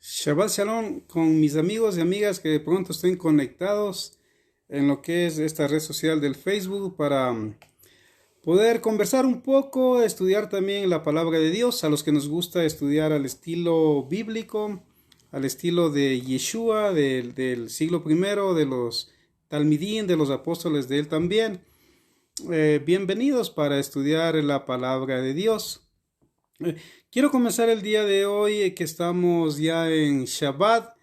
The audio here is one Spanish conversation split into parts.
Shabbat Shalom con mis amigos y amigas que de pronto estén conectados en lo que es esta red social del Facebook para poder conversar un poco, estudiar también la palabra de Dios, a los que nos gusta estudiar al estilo bíblico, al estilo de Yeshua, del siglo primero, de los Talmidín, de los apóstoles de él también. Bienvenidos para estudiar la palabra de Dios. Quiero comenzar el día de hoy que estamos ya en Shabbat,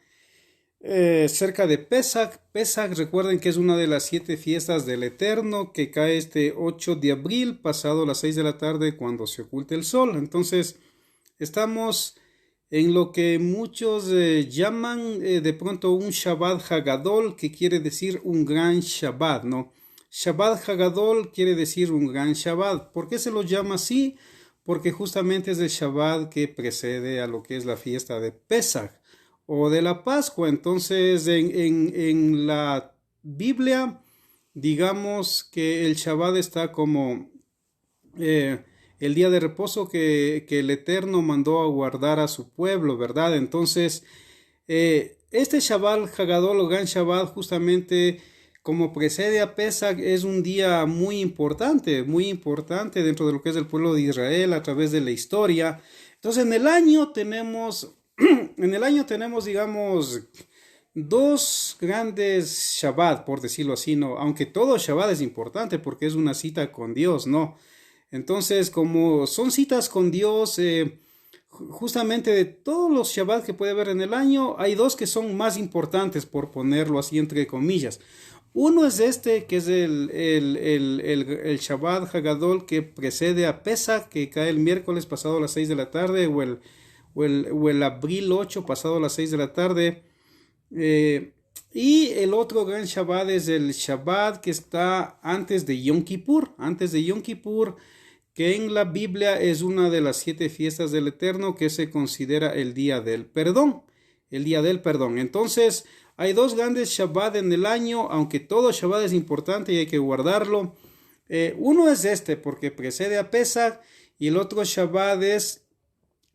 cerca de Pesach. Pesach, recuerden que es una de las 7 fiestas del Eterno que cae este 8 de abril, pasado las 6 de la tarde cuando se oculte el sol. Entonces, estamos en lo que muchos llaman de pronto un Shabbat Hagadol, que quiere decir un gran Shabbat, ¿no? Shabbat Hagadol quiere decir un gran Shabbat. ¿Por qué se lo llama así? Porque justamente es el Shabbat que precede a lo que es la fiesta de Pesach o de la Pascua. Entonces, en la Biblia, digamos que el Shabbat está como el día de reposo que el Eterno mandó a guardar a su pueblo, ¿verdad? Entonces, este Shabbat Hagadol o Gran Shabbat justamente como precede a Pesach es un día muy importante dentro de lo que es el pueblo de Israel a través de la historia. Entonces en el año tenemos, digamos, dos grandes Shabbat, por decirlo así, ¿no? Aunque todo Shabbat es importante porque es una cita con Dios, ¿no? Entonces como son citas con Dios, justamente de todos los Shabbat que puede haber en el año, hay dos que son más importantes, por ponerlo así entre comillas. Uno es este, que es el Shabbat Hagadol que precede a Pesach, que cae el miércoles pasado a las 6 de la tarde, o el abril 8 pasado a las 6 de la tarde. Y el otro gran Shabbat es el Shabbat que está antes de Yom Kippur, que en la Biblia es una de las 7 fiestas del Eterno que se considera el día del perdón. Entonces, hay dos grandes Shabbat en el año, aunque todo Shabbat es importante y hay que guardarlo. Uno es este, porque precede a Pesach, y el otro Shabbat es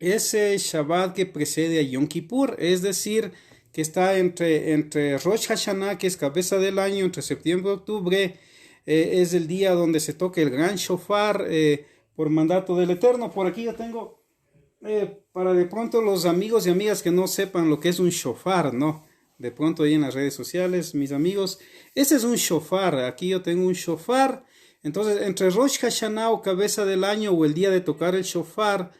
ese Shabbat que precede a Yom Kippur, es decir, que está entre Rosh Hashanah, que es cabeza del año, entre septiembre y octubre. Es el día donde se toca el gran shofar por mandato del Eterno. Por aquí ya tengo, para de pronto los amigos y amigas que no sepan lo que es un shofar, ¿no? De pronto ahí en las redes sociales, mis amigos, este es un shofar. Aquí yo tengo un shofar. Entonces, entre Rosh Hashanah o cabeza del año o el día de tocar el shofar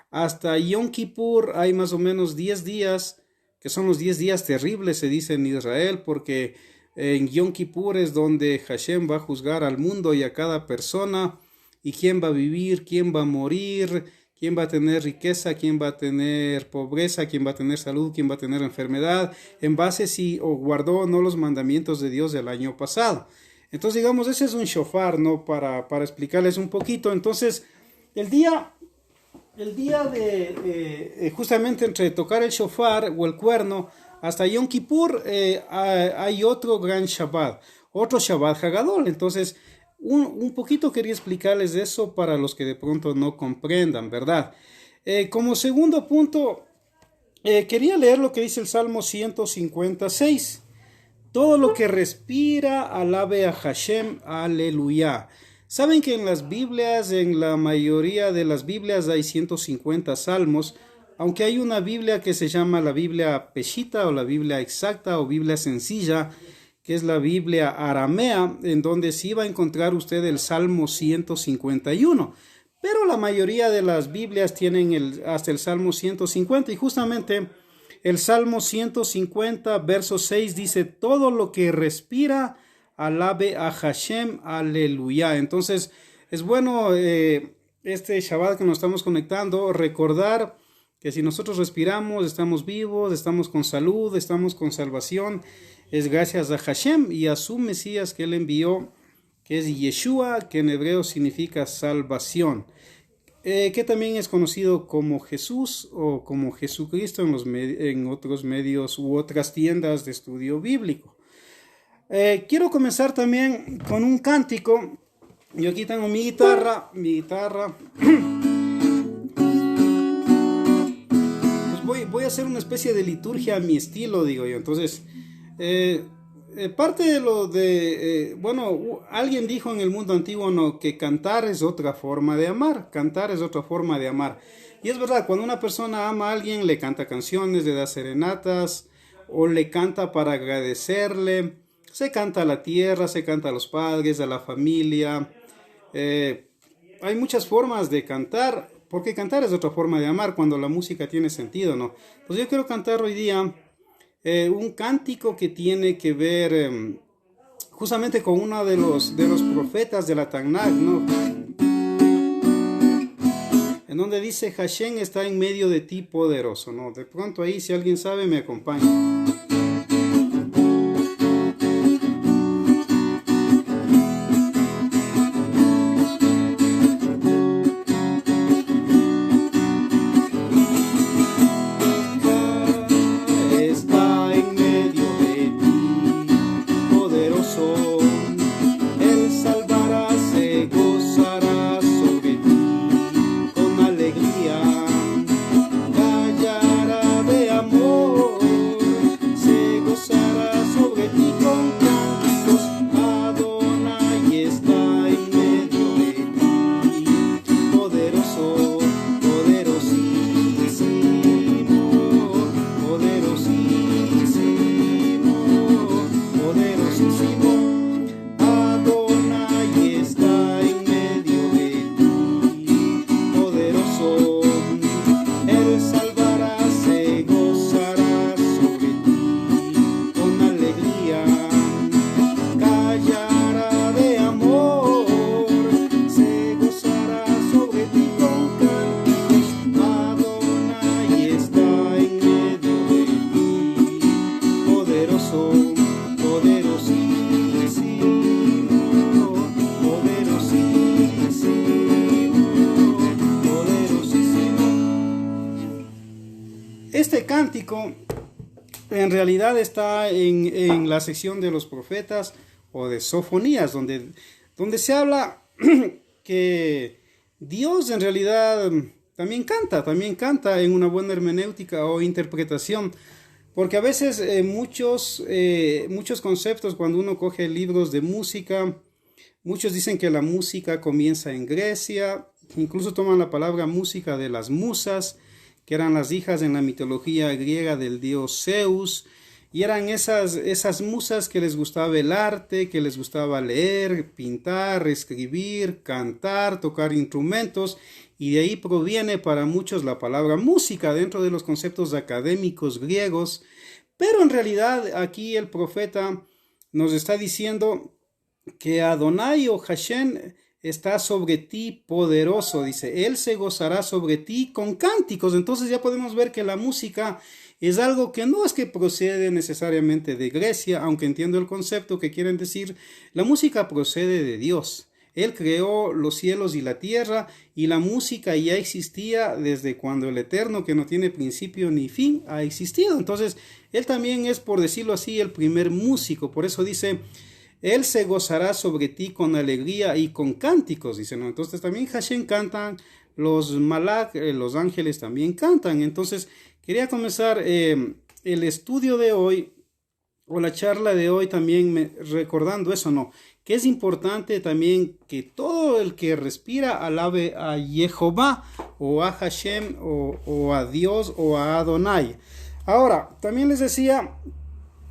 hasta Yom Kippur hay más o menos 10 días, que son los 10 días terribles, se dice en Israel, porque en Yom Kippur es donde Hashem va a juzgar al mundo y a cada persona, y quién va a vivir, quién va a morir, quién va a tener riqueza, quién va a tener pobreza, quién va a tener salud, quién va a tener enfermedad, en base si o guardó o no los mandamientos de Dios del año pasado. Entonces, digamos, ese es un shofar, ¿no? Para explicarles un poquito. Entonces, el día de justamente entre tocar el shofar o el cuerno hasta Yom Kippur hay otro gran Shabbat, otro Shabbat Hagadol. Entonces, un poquito quería explicarles eso para los que de pronto no comprendan, ¿verdad? Como segundo punto, quería leer lo que dice el Salmo 156. Todo lo que respira, alabe a Hashem, aleluya. Saben que en las Biblias, en la mayoría de las Biblias hay 150 salmos, aunque hay una Biblia que se llama la Biblia Peshita o la Biblia exacta o Biblia sencilla, que es la Biblia aramea, en donde sí va a encontrar usted el Salmo 151. Pero la mayoría de las Biblias tienen hasta el Salmo 150, y justamente el Salmo 150, verso 6 dice: todo lo que respira, alabe a Hashem, aleluya. Entonces, es bueno este Shabbat que nos estamos conectando, recordar que si nosotros respiramos, estamos vivos, estamos con salud, estamos con salvación, es gracias a Hashem y a su Mesías que él envió, que es Yeshua, que en hebreo significa salvación, que también es conocido como Jesús o como Jesucristo en otros medios u otras tiendas de estudio bíblico. Quiero comenzar también con un cántico. Yo aquí tengo mi guitarra. voy a hacer una especie de liturgia a mi estilo, digo yo. Entonces, parte de lo de, bueno, alguien dijo en el mundo antiguo, ¿no?, que cantar es otra forma de amar, cantar es otra forma de amar. Y es verdad, cuando una persona ama a alguien, le canta canciones, le da serenatas, o le canta para agradecerle, se canta a la tierra, se canta a los padres, a la familia. Hay muchas formas de cantar, porque cantar es otra forma de amar cuando la música tiene sentido, ¿no? Pues yo quiero cantar hoy día un cántico que tiene que ver justamente con uno de los profetas de la Tanakh, ¿no? En donde dice, Hashem está en medio de ti poderoso, ¿no? De pronto ahí, si alguien sabe, me acompaña. Este cántico en realidad está en la sección de los profetas o de Sofonías, donde se habla que Dios en realidad también canta en una buena hermenéutica o interpretación, porque a veces muchos conceptos, cuando uno coge libros de música, muchos dicen que la música comienza en Grecia, incluso toman la palabra música de las musas, que eran las hijas en la mitología griega del dios Zeus, y eran esas musas que les gustaba el arte, que les gustaba leer, pintar, escribir, cantar, tocar instrumentos, y de ahí proviene para muchos la palabra música dentro de los conceptos académicos griegos. Pero en realidad aquí el profeta nos está diciendo que Adonai o Hashem está sobre ti poderoso, dice, Él se gozará sobre ti con cánticos. Entonces ya podemos ver que la música es algo que no es que procede necesariamente de Grecia, aunque entiendo el concepto que quieren decir. La música procede de Dios. Él creó los cielos y la tierra, y la música ya existía desde cuando el Eterno, que no tiene principio ni fin, ha existido. Entonces Él también es, por decirlo así, el primer músico. Por eso dice, Él se gozará sobre ti con alegría y con cánticos, dice, ¿no? Entonces también Hashem cantan, los malach, los ángeles también cantan. Entonces quería comenzar el estudio de hoy, o la charla de hoy también recordando eso, ¿no? Que es importante también que todo el que respira alabe a Jehová, o a Hashem, o a Dios, o a Adonai. Ahora, también les decía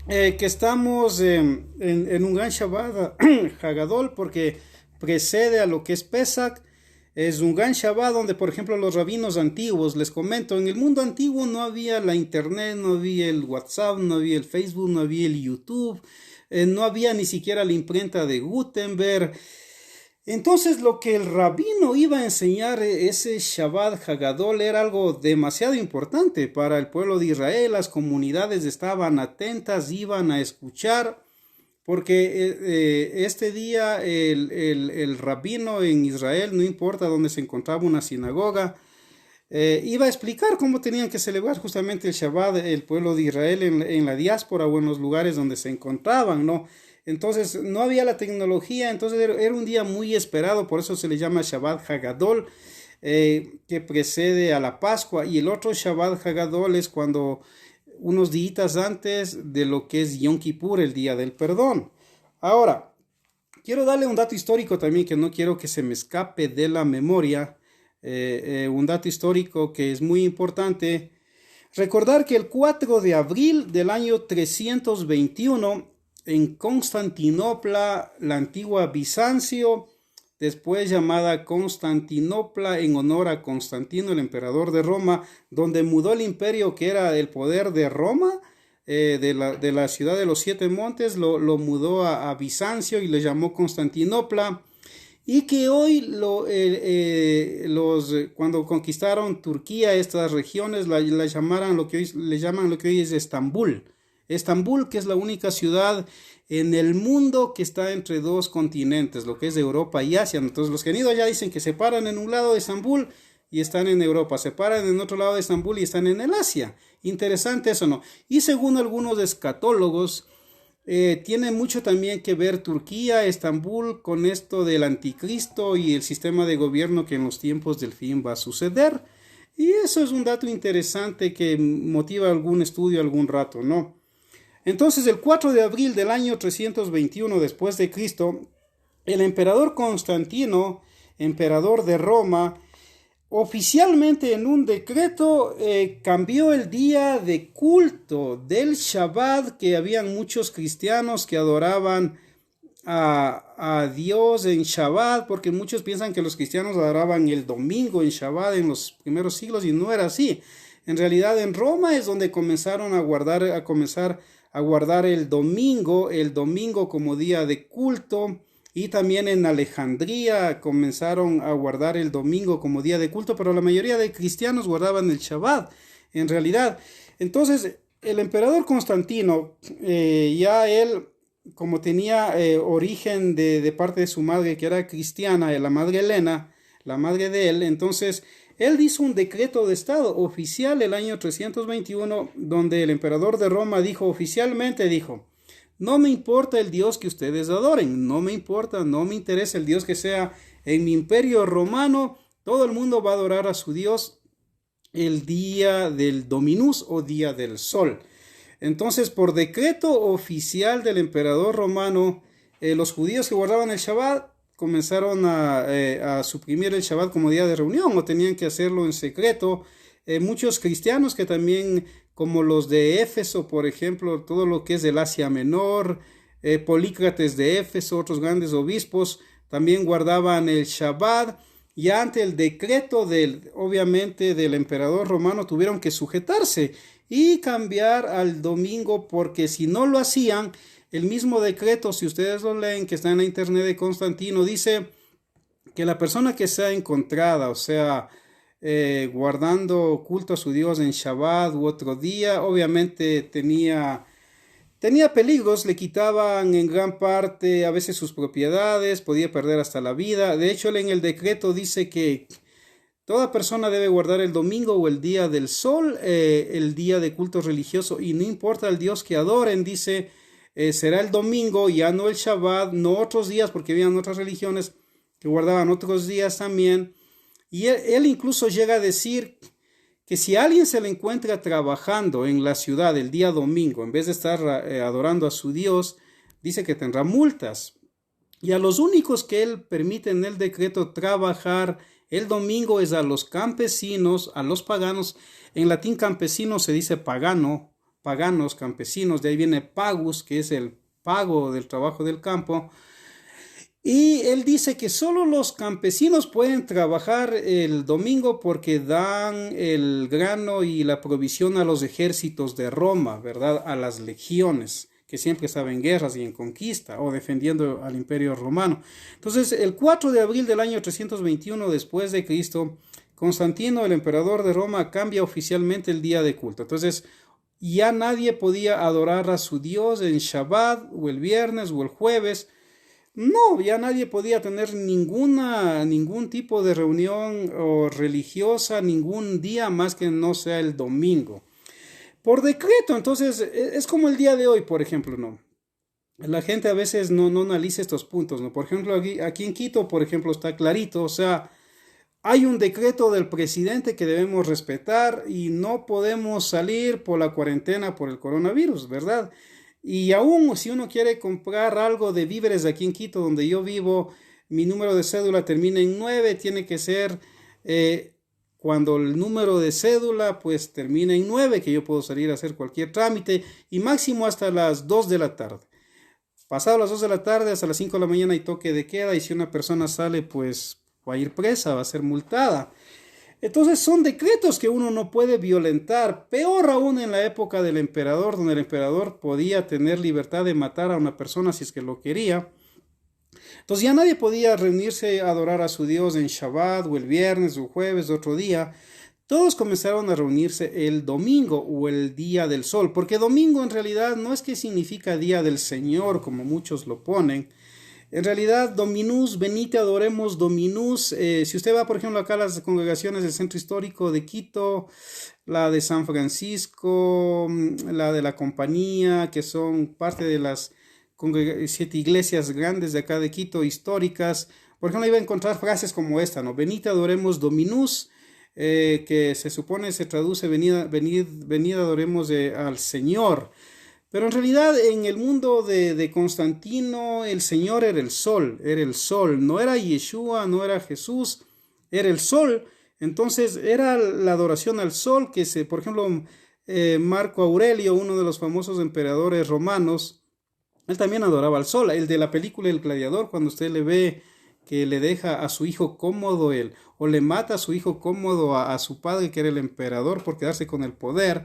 que estamos en un gran Shabbat Hagadol, porque precede a lo que es Pesach. Es un gran Shabbat donde, por ejemplo, los rabinos antiguos, les comento, en el mundo antiguo no había la internet, no había el WhatsApp, no había el Facebook, no había el YouTube, no había ni siquiera la imprenta de Gutenberg. Entonces lo que el rabino iba a enseñar ese Shabbat Hagadol era algo demasiado importante para el pueblo de Israel. Las comunidades estaban atentas, iban a escuchar, porque este día el rabino en Israel, no importa dónde se encontraba una sinagoga, iba a explicar cómo tenían que celebrar justamente el Shabbat el pueblo de Israel en la diáspora o en los lugares donde se encontraban, ¿no? Entonces no había la tecnología, entonces era un día muy esperado, por eso se le llama Shabbat Hagadol. que precede a la Pascua, y el otro Shabbat Hagadol es cuando unos días antes de lo que es Yom Kippur, el día del perdón. Ahora, quiero darle un dato histórico también que no quiero que se me escape de la memoria, un dato histórico que es muy importante. Recordar que el 4 de abril del año 321, en Constantinopla, la antigua Bizancio, después llamada Constantinopla en honor a Constantino, el emperador de Roma, donde mudó el imperio que era el poder de Roma, de la ciudad de los Siete Montes, lo mudó a Bizancio y le llamó Constantinopla. Y que hoy cuando conquistaron Turquía, estas regiones le llaman lo que hoy es Estambul. Estambul, que es la única ciudad en el mundo que está entre dos continentes, lo que es Europa y Asia. Entonces los que han ido allá dicen que se paran en un lado de Estambul y están en Europa, se paran en otro lado de Estambul y están en el Asia. Interesante eso, ¿no? Y según algunos escatólogos, tiene mucho también que ver Turquía, Estambul, con esto del anticristo y el sistema de gobierno que en los tiempos del fin va a suceder. Y eso es un dato interesante que motiva algún estudio algún rato, ¿no? Entonces, el 4 de abril del año 321 después de Cristo, el emperador Constantino, emperador de Roma, oficialmente en un decreto cambió el día de culto del Shabbat, que habían muchos cristianos que adoraban a Dios en Shabbat, porque muchos piensan que los cristianos adoraban el domingo en Shabbat en los primeros siglos, y no era así. En realidad en Roma es donde comenzaron a guardar el domingo como día de culto. Y también en Alejandría comenzaron a guardar el domingo como día de culto, pero la mayoría de cristianos guardaban el Shabbat, en realidad. Entonces, el emperador Constantino, ya él, como tenía origen de parte de su madre, que era cristiana, la madre Helena, la madre de él, entonces, él hizo un decreto de estado oficial el año 321, donde el emperador de Roma oficialmente dijo: no me importa el Dios que ustedes adoren, no me importa, no me interesa el Dios que sea en mi imperio romano, todo el mundo va a adorar a su Dios el día del Dominus o día del sol. Entonces, por decreto oficial del emperador romano, los judíos que guardaban el Shabbat comenzaron a suprimir el Shabbat como día de reunión, o tenían que hacerlo en secreto. Muchos cristianos que también, como los de Éfeso, por ejemplo, todo lo que es del Asia Menor, Polícrates de Éfeso, otros grandes obispos, también guardaban el Shabbat, y ante el decreto obviamente del emperador romano, tuvieron que sujetarse y cambiar al domingo, porque si no lo hacían, el mismo decreto, si ustedes lo leen, que está en la internet de Constantino, dice que la persona que sea encontrada, o sea, guardando culto a su Dios en Shabbat u otro día, obviamente tenía peligros, le quitaban en gran parte a veces sus propiedades, podía perder hasta la vida. De hecho, en el decreto dice que toda persona debe guardar el domingo o el día del sol, el día de culto religioso, y no importa el Dios que adoren, dice, será el domingo, ya no el Shabbat, no otros días, porque habían otras religiones que guardaban otros días también. Y él incluso llega a decir que si a alguien se le encuentra trabajando en la ciudad el día domingo, en vez de estar adorando a su Dios, dice que tendrá multas. Y a los únicos que él permite en el decreto trabajar el domingo es a los campesinos, a los paganos. En latín campesino se dice pagano, paganos, campesinos, de ahí viene pagus, que es el pago del trabajo del campo. Y él dice que solo los campesinos pueden trabajar el domingo porque dan el grano y la provisión a los ejércitos de Roma, ¿verdad? A las legiones, que siempre estaban en guerras y en conquista o defendiendo al imperio romano. Entonces, el 4 de abril del año 321 después de Cristo, Constantino, el emperador de Roma, cambia oficialmente el día de culto. Entonces, ya nadie podía adorar a su Dios en Shabbat o el viernes o el jueves. No, ya nadie podía tener ningún tipo de reunión o religiosa ningún día más que no sea el domingo. Por decreto, entonces, es como el día de hoy, por ejemplo, ¿no? La gente a veces no analiza estos puntos, ¿no? Por ejemplo, aquí en Quito, por ejemplo, está clarito, o sea, hay un decreto del presidente que debemos respetar y no podemos salir por la cuarentena por el coronavirus, ¿verdad? Y aún si uno quiere comprar algo de víveres aquí en Quito, donde yo vivo, mi número de cédula termina en 9, tiene que ser cuando el número de cédula pues termina en 9, que yo puedo salir a hacer cualquier trámite y máximo hasta las 2 de la tarde. Pasado las 2 de la tarde hasta las 5 de la mañana hay toque de queda y si una persona sale pues va a ir presa, va a ser multada. Entonces son decretos que uno no puede violentar, peor aún en la época del emperador, donde el emperador podía tener libertad de matar a una persona si es que lo quería. Entonces ya nadie podía reunirse a adorar a su Dios en Shabbat o el viernes o jueves o otro día. Todos comenzaron a reunirse el domingo o el día del sol, porque domingo en realidad no es que significa día del Señor como muchos lo ponen. En realidad, Dominus, venite, adoremos Dominus. Si usted va, por ejemplo, acá a las congregaciones del Centro Histórico de Quito, la de San Francisco, la de la Compañía, que son parte de las 7 iglesias grandes de acá de Quito, históricas. Por ejemplo, iba a encontrar frases como esta, ¿no? Venite, adoremos Dominus, que se supone se traduce, venid, adoremos al Señor. Pero en realidad en el mundo de Constantino el Señor era el sol, no era Yeshua, no era Jesús, era el sol. Entonces era la adoración al sol que por ejemplo, Marco Aurelio, uno de los famosos emperadores romanos, él también adoraba al sol. El de la película El Gladiador, cuando usted le ve que le deja a su hijo cómodo él, o le mata a su hijo cómodo a su padre que era el emperador por quedarse con el poder.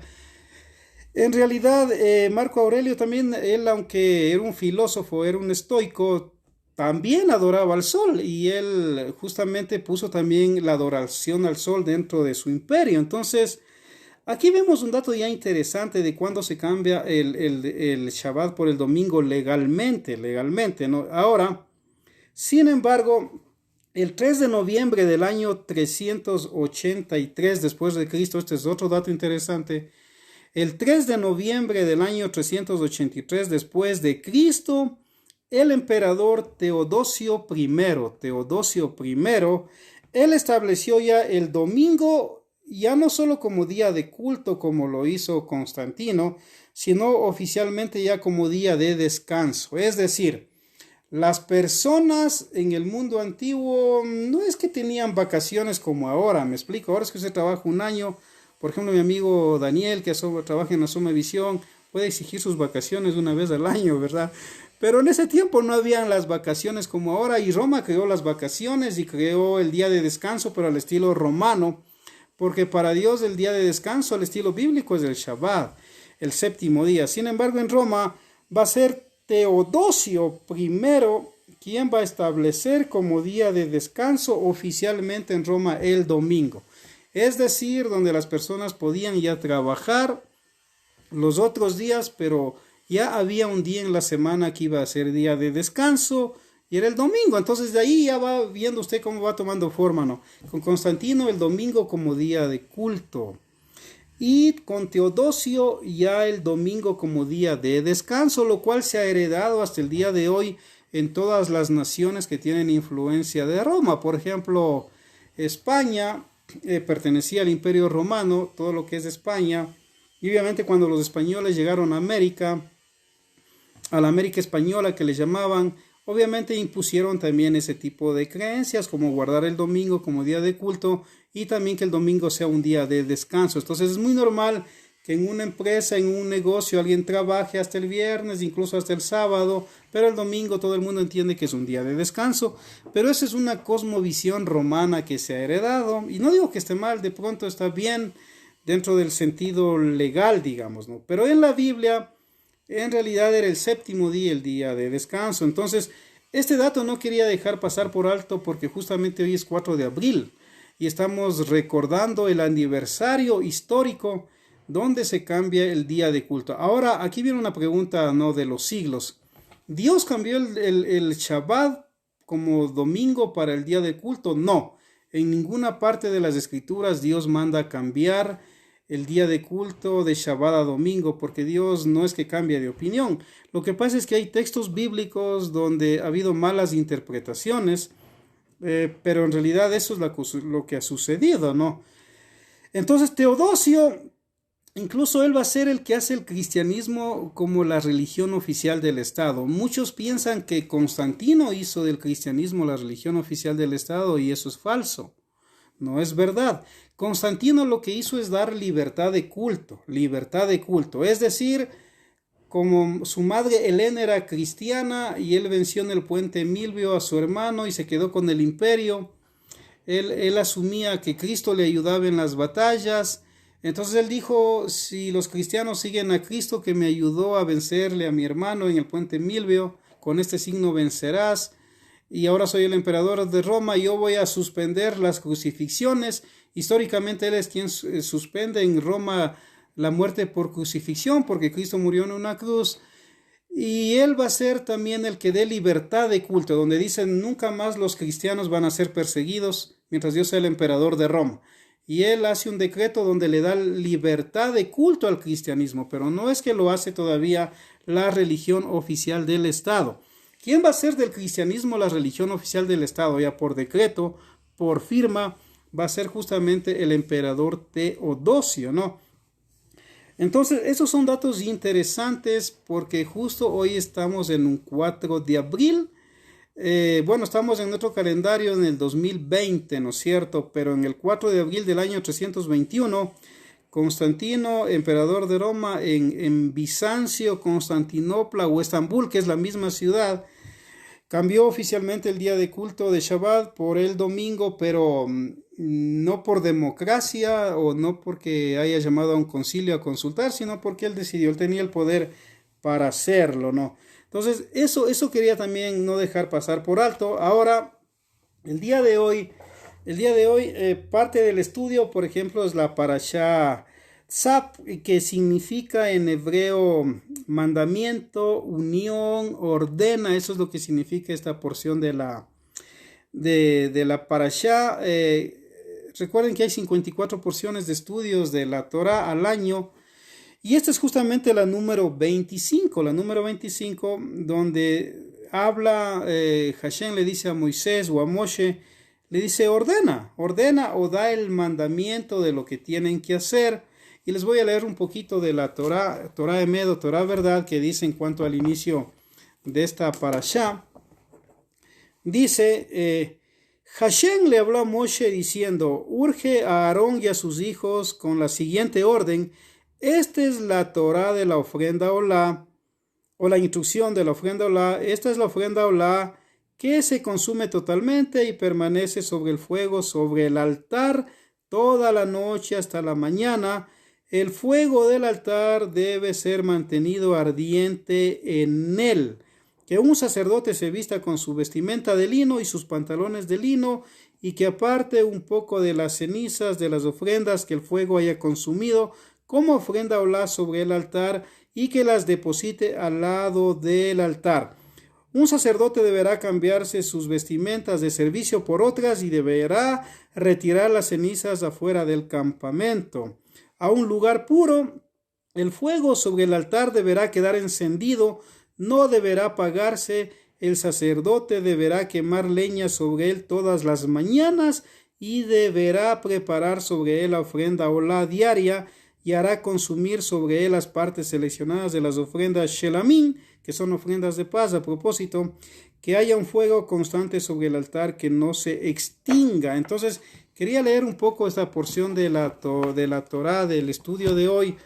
En realidad, Marco Aurelio también, él aunque era un filósofo, era un estoico, también adoraba al sol y él justamente puso también la adoración al sol dentro de su imperio. Entonces, aquí vemos un dato ya interesante de cuándo se cambia el Shabbat por el domingo legalmente, ¿no? Ahora, sin embargo, el 3 de noviembre del año 383 después de Cristo, este es otro dato interesante. El 3 de noviembre del año 383 después de Cristo, el emperador Teodosio I, él estableció ya el domingo ya no solo como día de culto como lo hizo Constantino, sino oficialmente ya como día de descanso. Es decir, las personas en el mundo antiguo no es que tenían vacaciones como ahora, me explico, ahora es que usted trabaja un año. Por ejemplo, mi amigo Daniel, que trabaja en la Suma Visión, puede exigir sus vacaciones una vez al año, ¿verdad? Pero en ese tiempo no habían las vacaciones como ahora y Roma creó las vacaciones y creó el día de descanso, pero al estilo romano, porque para Dios el día de descanso al estilo bíblico es el Shabbat, el séptimo día. Sin embargo, en Roma va a ser Teodosio I quien va a establecer como día de descanso oficialmente en Roma el domingo. Es decir, donde las personas podían ya trabajar los otros días, pero ya había un día en la semana que iba a ser día de descanso y era el domingo. Entonces de ahí ya va viendo usted cómo va tomando forma, ¿no? Con Constantino el domingo como día de culto y con Teodosio ya el domingo como día de descanso, lo cual se ha heredado hasta el día de hoy en todas las naciones que tienen influencia de Roma. Por ejemplo, España pertenecía al Imperio Romano, todo lo que es España, y obviamente cuando los españoles llegaron a la América española que les llamaban, obviamente impusieron también ese tipo de creencias, como guardar el domingo como día de culto y también que el domingo sea un día de descanso. Entonces es muy normal que en una empresa, en un negocio, alguien trabaje hasta el viernes, incluso hasta el sábado, pero el domingo todo el mundo entiende que es un día de descanso. Pero esa es una cosmovisión romana que se ha heredado, y no digo que esté mal, de pronto está bien dentro del sentido legal, digamos, ¿no? Pero en la Biblia, en realidad era el séptimo día, el día de descanso. Entonces, este dato no quería dejar pasar por alto porque justamente hoy es 4 de abril y estamos recordando el aniversario histórico donde se cambia el día de culto. Ahora, aquí viene una pregunta, ¿no?, de los siglos. ¿Dios cambió el Shabbat como domingo para el día de culto? No. En ninguna parte de las escrituras Dios manda cambiar el día de culto de Shabbat a domingo, porque Dios no es que cambie de opinión. Lo que pasa es que hay textos bíblicos donde ha habido malas interpretaciones pero en realidad eso es lo que ha sucedido, ¿no? Entonces Teodosio, incluso él va a ser el que hace el cristianismo como la religión oficial del Estado. Muchos piensan que Constantino hizo del cristianismo la religión oficial del Estado y eso es falso. No es verdad. Constantino lo que hizo es dar libertad de culto, es decir, como su madre Helena era cristiana y él venció en el puente Milvio a su hermano y se quedó con el imperio, él asumía que Cristo le ayudaba en las batallas. Entonces él dijo, si los cristianos siguen a Cristo que me ayudó a vencerle a mi hermano en el puente Milvio, con este signo vencerás, y ahora soy el emperador de Roma, yo voy a suspender las crucifixiones. Históricamente él es quien suspende en Roma la muerte por crucifixión, porque Cristo murió en una cruz, y él va a ser también el que dé libertad de culto, donde dicen nunca más los cristianos van a ser perseguidos mientras yo sea el emperador de Roma. Y él hace un decreto donde le da libertad de culto al cristianismo, pero no es que lo hace todavía la religión oficial del Estado. ¿Quién va a ser del cristianismo la religión oficial del Estado? Ya por decreto, por firma, va a ser justamente el emperador Teodosio, ¿no? Entonces, esos son datos interesantes porque justo hoy estamos en un 4 de abril. Estamos en nuestro calendario en el 2020, ¿no es cierto? Pero en el 4 de abril del año 321, Constantino, emperador de Roma, en Bizancio, Constantinopla o Estambul, que es la misma ciudad, cambió oficialmente el día de culto de Shabbat por el domingo, pero no por democracia o no porque haya llamado a un concilio a consultar, sino porque él decidió, él tenía el poder para hacerlo, ¿no? Entonces, eso quería también no dejar pasar por alto. Ahora, el día de hoy, parte del estudio, por ejemplo, es la parashá Tzap, que significa en hebreo mandamiento, unión, ordena. Eso es lo que significa esta porción de la parashá. Recuerden que hay 54 porciones de estudios de la Torah al año. Y esta es justamente la número 25, donde habla, Hashem le dice a Moisés o a Moshe, le dice ordena o da el mandamiento de lo que tienen que hacer. Y les voy a leer un poquito de la Torah Emed o Torah Verdad, que dice en cuanto al inicio de esta parashá. Dice, Hashem le habló a Moshe diciendo, urge a Aarón y a sus hijos con la siguiente orden. Esta es la Torah de la ofrenda olá, o la instrucción de la ofrenda olá. Esta es la ofrenda olá que se consume totalmente y permanece sobre el fuego, sobre el altar, toda la noche hasta la mañana. El fuego del altar debe ser mantenido ardiente en él. Que un sacerdote se vista con su vestimenta de lino y sus pantalones de lino, y que aparte un poco de las cenizas de las ofrendas que el fuego haya consumido, como ofrenda olá sobre el altar, y que las deposite al lado del altar. Un sacerdote deberá cambiarse sus vestimentas de servicio por otras y deberá retirar las cenizas afuera del campamento a un lugar puro. El fuego sobre el altar deberá quedar encendido, no deberá apagarse. El sacerdote deberá quemar leña sobre él todas las mañanas y deberá preparar sobre él la ofrenda olá diaria, y hará consumir sobre él las partes seleccionadas de las ofrendas shelamín, que son ofrendas de paz. A propósito, que haya un fuego constante sobre el altar que no se extinga. Entonces, quería leer un poco esta porción de la Torah del estudio de hoy.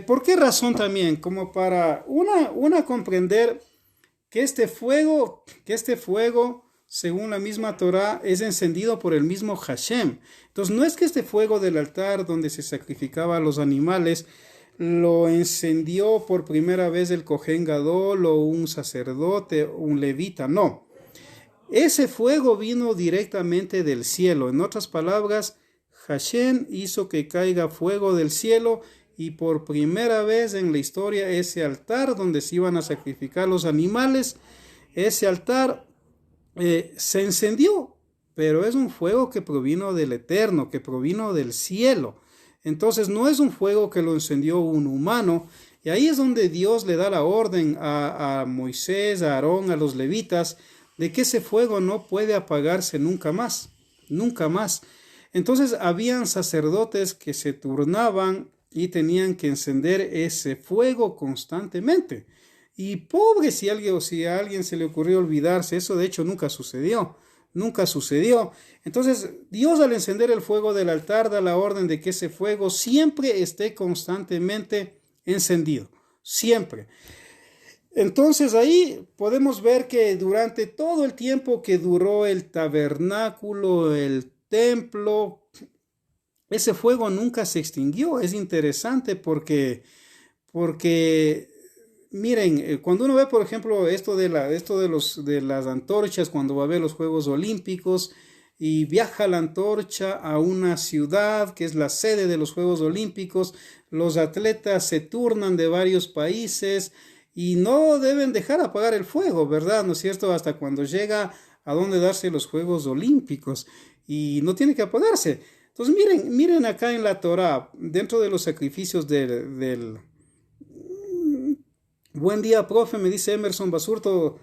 ¿Por qué razón también? Como para una comprender que este fuego, según la misma Torah, es encendido por el mismo Hashem. Entonces, no es que este fuego del altar donde se sacrificaba a los animales lo encendió por primera vez el Cohen Gadol o un sacerdote, un levita, no. Ese fuego vino directamente del cielo. En otras palabras, Hashem hizo que caiga fuego del cielo, y por primera vez en la historia ese altar donde se iban a sacrificar los animales, ese altar se encendió, pero es un fuego que provino del Eterno, que provino del cielo. Entonces no es un fuego que lo encendió un humano. Y ahí es donde Dios le da la orden a Moisés, a Aarón, a los levitas, de que ese fuego no puede apagarse nunca más, nunca más. Entonces habían sacerdotes que se turnaban y tenían que encender ese fuego constantemente. Y pobre si a alguien se le ocurrió olvidarse, eso de hecho nunca sucedió, nunca sucedió. Entonces Dios, al encender el fuego del altar, da la orden de que ese fuego siempre esté constantemente encendido, siempre. Entonces ahí podemos ver que durante todo el tiempo que duró el tabernáculo, el templo, ese fuego nunca se extinguió. Es interesante porque miren, cuando uno ve, por ejemplo, de las antorchas, cuando va a ver los Juegos Olímpicos y viaja la antorcha a una ciudad que es la sede de los Juegos Olímpicos, los atletas se turnan de varios países y no deben dejar apagar el fuego, ¿verdad? ¿No es cierto? Hasta cuando llega a donde darse los Juegos Olímpicos y no tiene que apagarse. Entonces miren acá en la Torá, dentro de los sacrificios del buen día, profe, me dice Emerson Basurto.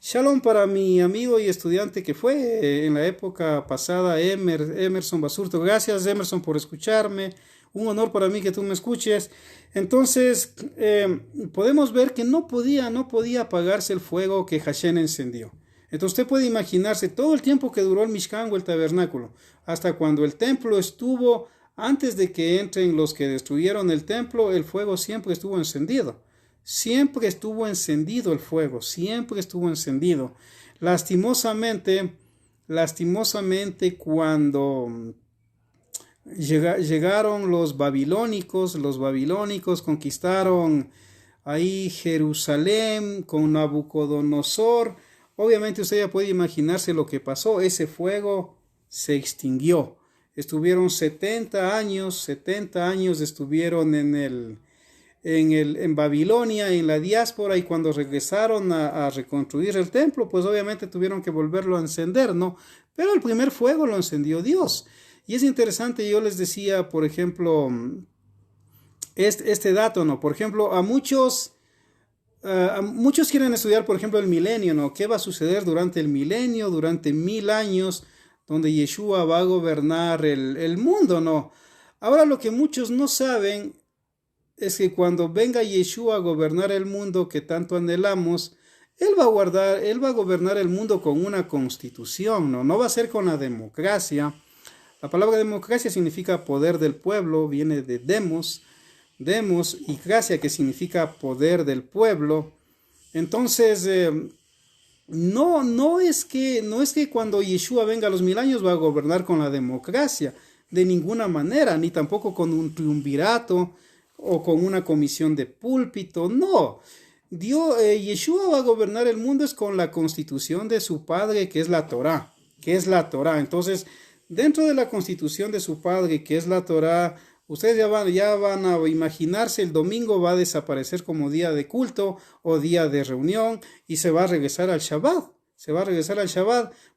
Shalom para mi amigo y estudiante que fue en la época pasada, Emerson Basurto. Gracias, Emerson, por escucharme. Un honor para mí que tú me escuches. Entonces, podemos ver que no podía apagarse el fuego que Hashem encendió. Entonces, usted puede imaginarse todo el tiempo que duró el Mishkan o el tabernáculo, hasta cuando el templo estuvo, antes de que entren los que destruyeron el templo, el fuego siempre estuvo encendido. Siempre estuvo encendido el fuego, siempre estuvo encendido. Lastimosamente, cuando llegaron los babilónicos conquistaron ahí Jerusalén con Nabucodonosor. Obviamente usted ya puede imaginarse lo que pasó. Ese fuego se extinguió. Estuvieron 70 años estuvieron en Babilonia, en la diáspora, y cuando regresaron a reconstruir el templo, pues obviamente tuvieron que volverlo a encender, ¿no? Pero el primer fuego lo encendió Dios. Y es interesante, yo les decía, por ejemplo, este dato, ¿no? Por ejemplo, muchos quieren estudiar, por ejemplo, el milenio, ¿no? ¿Qué va a suceder durante el milenio, durante 1000 años, donde Yeshua va a gobernar el mundo, ¿no? Ahora, lo que muchos no saben es que cuando venga Yeshua a gobernar el mundo que tanto anhelamos, Él va a gobernar el mundo con una constitución, ¿no? No va a ser con la democracia. La palabra democracia significa poder del pueblo, viene de demos, y gracia, que significa poder del pueblo. Entonces, no es que cuando Yeshua venga a los 1000 años va a gobernar con la democracia, de ninguna manera, ni tampoco con un triunvirato o con una comisión de púlpito, no. Yeshua va a gobernar el mundo es con la constitución de su padre, que es la Torá, Entonces, dentro de la constitución de su padre, que es la Torá, ustedes ya van a imaginarse, el domingo va a desaparecer como día de culto o día de reunión y se va a regresar al Shabbat.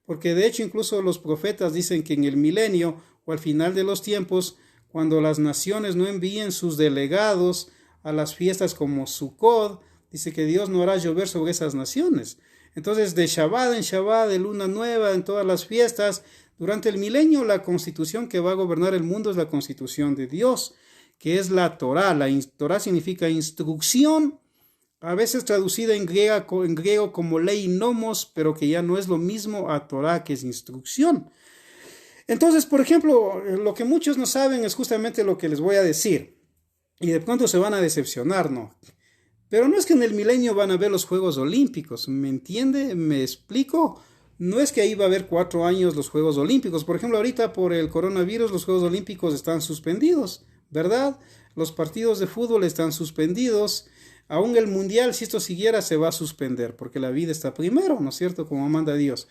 Porque de hecho incluso los profetas dicen que en el milenio o al final de los tiempos, cuando las naciones no envíen sus delegados a las fiestas como Sukkot, dice que Dios no hará llover sobre esas naciones. Entonces, de Shabbat en Shabbat, de luna nueva, en todas las fiestas, durante el milenio, la constitución que va a gobernar el mundo es la constitución de Dios, que es la Torá. La Torá significa instrucción, a veces traducida en griego como ley nomos, pero que ya no es lo mismo a Torá, que es instrucción. Entonces, por ejemplo, lo que muchos no saben es justamente lo que les voy a decir. Y de pronto se van a decepcionar, ¿no? Pero no es que en el milenio van a ver los Juegos Olímpicos, ¿me entiende? ¿Me explico? No es que ahí va a haber 4 años los Juegos Olímpicos. Por ejemplo, ahorita por el coronavirus los Juegos Olímpicos están suspendidos, ¿verdad? Los partidos de fútbol están suspendidos. Aún el mundial, si esto siguiera, se va a suspender, porque la vida está primero, ¿no es cierto? Como manda Dios.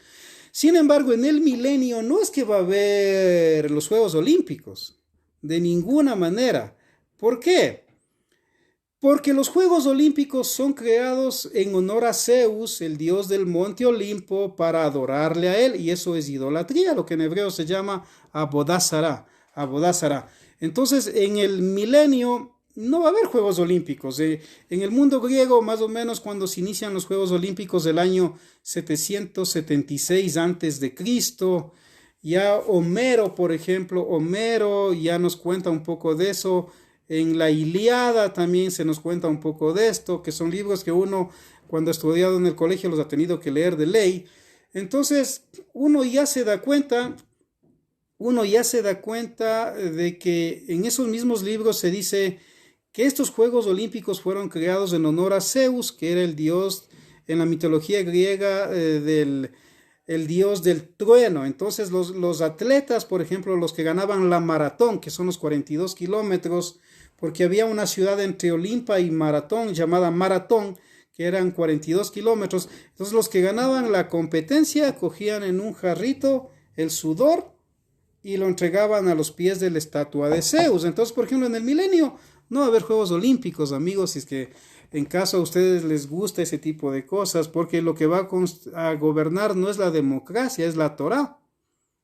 Sin embargo, en el milenio no es que va a haber los Juegos Olímpicos, de ninguna manera. ¿Por qué? Porque los Juegos Olímpicos son creados en honor a Zeus, el dios del monte Olimpo, para adorarle a él, y eso es idolatría, lo que en hebreo se llama Abodá Zará. Entonces, en el milenio no va a haber Juegos Olímpicos. En el mundo griego, más o menos cuando se inician los Juegos Olímpicos del año 776 antes de Cristo, ya Homero, por ejemplo, Homero ya nos cuenta un poco de eso. En la Ilíada también se nos cuenta un poco de esto, que son libros que uno cuando ha estudiado en el colegio los ha tenido que leer de ley. Entonces uno ya se da cuenta de que en esos mismos libros se dice que estos Juegos Olímpicos fueron creados en honor a Zeus, que era el dios en la mitología griega el dios del trueno. Entonces los atletas, por ejemplo, los que ganaban la maratón, que son los 42 kilómetros, porque había una ciudad entre Olimpa y Maratón llamada Maratón, que eran 42 kilómetros. Entonces los que ganaban la competencia cogían en un jarrito el sudor y lo entregaban a los pies de la estatua de Zeus. Entonces, por ejemplo, en el milenio no va a haber Juegos Olímpicos, amigos, si es que en caso a ustedes les gusta ese tipo de cosas, porque lo que va a gobernar no es la democracia, es la Torá,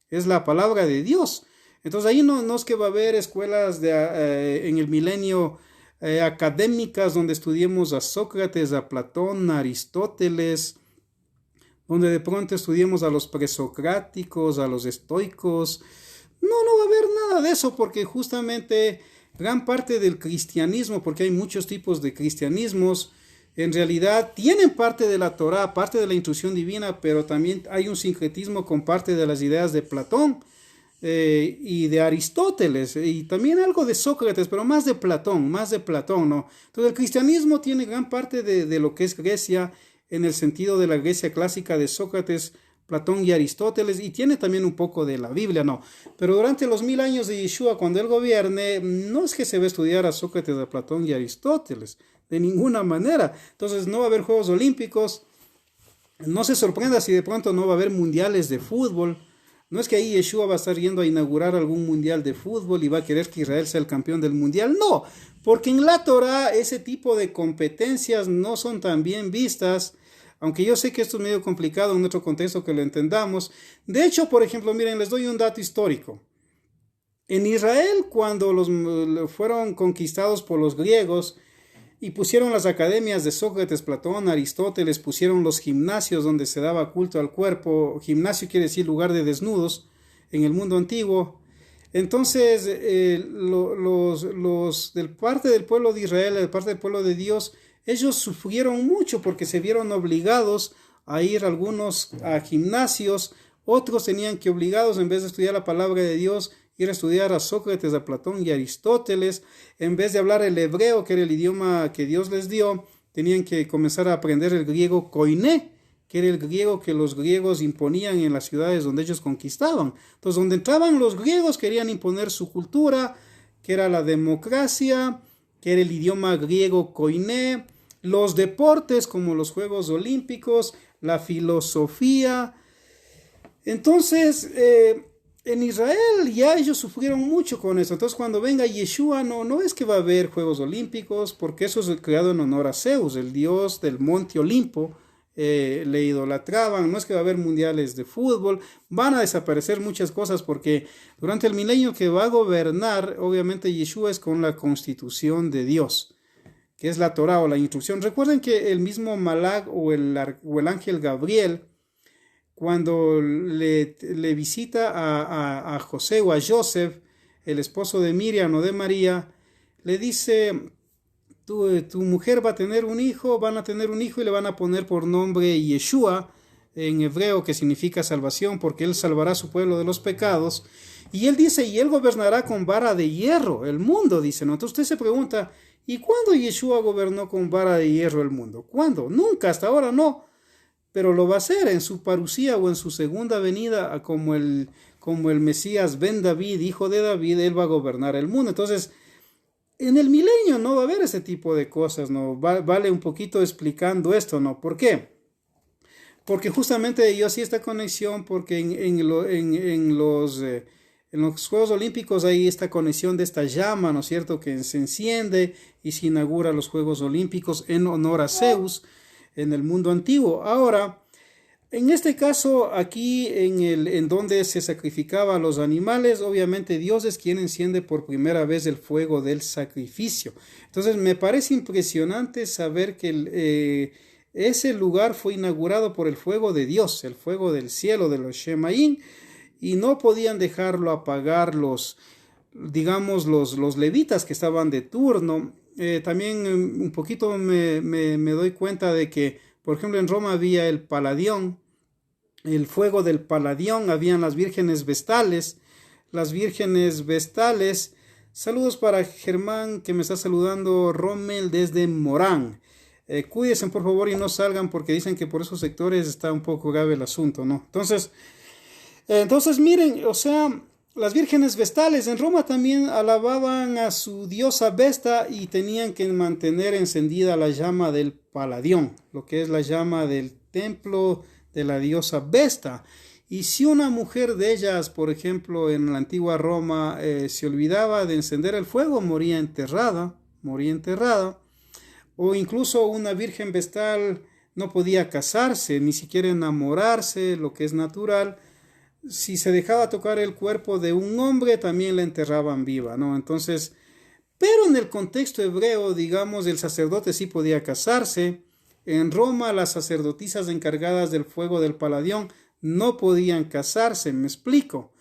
es la palabra de Dios. Entonces ahí no es que va a haber escuelas en el milenio académicas donde estudiemos a Sócrates, a Platón, a Aristóteles, donde de pronto estudiemos a los presocráticos, a los estoicos. No va a haber nada de eso, porque justamente gran parte del cristianismo, porque hay muchos tipos de cristianismos, en realidad tienen parte de la Torá, parte de la instrucción divina, pero también hay un sincretismo con parte de las ideas de Platón y de Aristóteles, y también algo de Sócrates, pero más de Platón, ¿no? Entonces el cristianismo tiene gran parte de lo que es Grecia, en el sentido de la Grecia clásica de Sócrates, Platón y Aristóteles, y tiene también un poco de la Biblia, ¿no? Pero durante los 1000 años de Yeshua, cuando él gobierne, no es que se va a estudiar a Sócrates, a Platón y Aristóteles, de ninguna manera. Entonces no va a haber Juegos Olímpicos. No se sorprenda si de pronto no va a haber mundiales de fútbol. No es que ahí Yeshua va a estar yendo a inaugurar algún mundial de fútbol y va a querer que Israel sea el campeón del mundial. No, porque en la Torá ese tipo de competencias no son tan bien vistas. Aunque yo sé que esto es medio complicado en nuestro contexto que lo entendamos. De hecho, por ejemplo, miren, les doy un dato histórico. En Israel, cuando fueron conquistados por los griegos y pusieron las academias de Sócrates, Platón, Aristóteles, pusieron los gimnasios donde se daba culto al cuerpo. Gimnasio quiere decir lugar de desnudos en el mundo antiguo. Entonces, de parte del pueblo de Israel, de parte del pueblo de Dios, ellos sufrieron mucho porque se vieron obligados a ir algunos a gimnasios, otros tenían que obligados, en vez de estudiar la palabra de Dios, ir a estudiar a Sócrates, a Platón y a Aristóteles. En vez de hablar el hebreo, que era el idioma que Dios les dio, tenían que comenzar a aprender el griego koiné, que era el griego que los griegos imponían en las ciudades donde ellos conquistaban. Entonces, donde entraban los griegos querían imponer su cultura, que era la democracia, que era el idioma griego koiné, los deportes como los Juegos Olímpicos, la filosofía. Entonces, en Israel ya ellos sufrieron mucho con eso. Entonces, cuando venga Yeshua, no es que va a haber Juegos Olímpicos, porque eso es creado en honor a Zeus, el dios del monte Olimpo. Le idolatraban. No es que va a haber mundiales de fútbol, van a desaparecer muchas cosas, porque durante el milenio que va a gobernar, obviamente Yeshua es con la constitución de Dios, que es la Torá o la instrucción. Recuerden que el mismo Malach o el ángel Gabriel, cuando le visita a José o a Joseph, el esposo de Miriam o de María, le dice: tu mujer va a tener un hijo, van a tener un hijo y le van a poner por nombre Yeshua, en hebreo, que significa salvación, porque él salvará a su pueblo de los pecados. Y él dice, y él gobernará con vara de hierro el mundo, dice, ¿no? Entonces usted se pregunta, ¿y cuándo Yeshua gobernó con vara de hierro el mundo? ¿Cuándo? Nunca, hasta ahora no. Pero lo va a hacer en su parucía o en su segunda venida, como el Mesías Ben David, hijo de David, él va a gobernar el mundo. Entonces, en el milenio no va a haber ese tipo de cosas, ¿no? Vale un poquito explicando esto, ¿no? ¿Por qué? Porque justamente yo hacía esta conexión, porque en los Juegos Olímpicos hay esta conexión de esta llama, ¿no es cierto?, que se enciende y se inaugura los Juegos Olímpicos en honor a Zeus en el mundo antiguo. Ahora, En este caso, aquí en donde se sacrificaba a los animales, obviamente Dios es quien enciende por primera vez el fuego del sacrificio. Entonces me parece impresionante saber que ese lugar fue inaugurado por el fuego de Dios, el fuego del cielo, de los Shemaín, y no podían dejarlo apagar digamos, los levitas que estaban de turno. También un poquito me doy cuenta de que, por ejemplo, en Roma había el Paladión, el fuego del Paladión, habían las vírgenes vestales, Saludos para Germán, que me está saludando, Rommel desde Morán. Cuídense por favor y no salgan porque dicen que por esos sectores está un poco grave el asunto, ¿no? Entonces miren, o sea, las vírgenes vestales en Roma también alababan a su diosa Vesta y tenían que mantener encendida la llama del Paladión, lo que es la llama del templo de la diosa Vesta. Y si una mujer de ellas, por ejemplo, en la antigua Roma, se olvidaba de encender el fuego, moría enterrada. O incluso una virgen vestal no podía casarse, ni siquiera enamorarse, lo que es natural. Si se dejaba tocar el cuerpo de un hombre, también la enterraban viva, ¿no? Entonces, pero en el contexto hebreo, digamos, el sacerdote sí podía casarse. En Roma, las sacerdotisas encargadas del fuego del Paladión no podían casarse, me explico.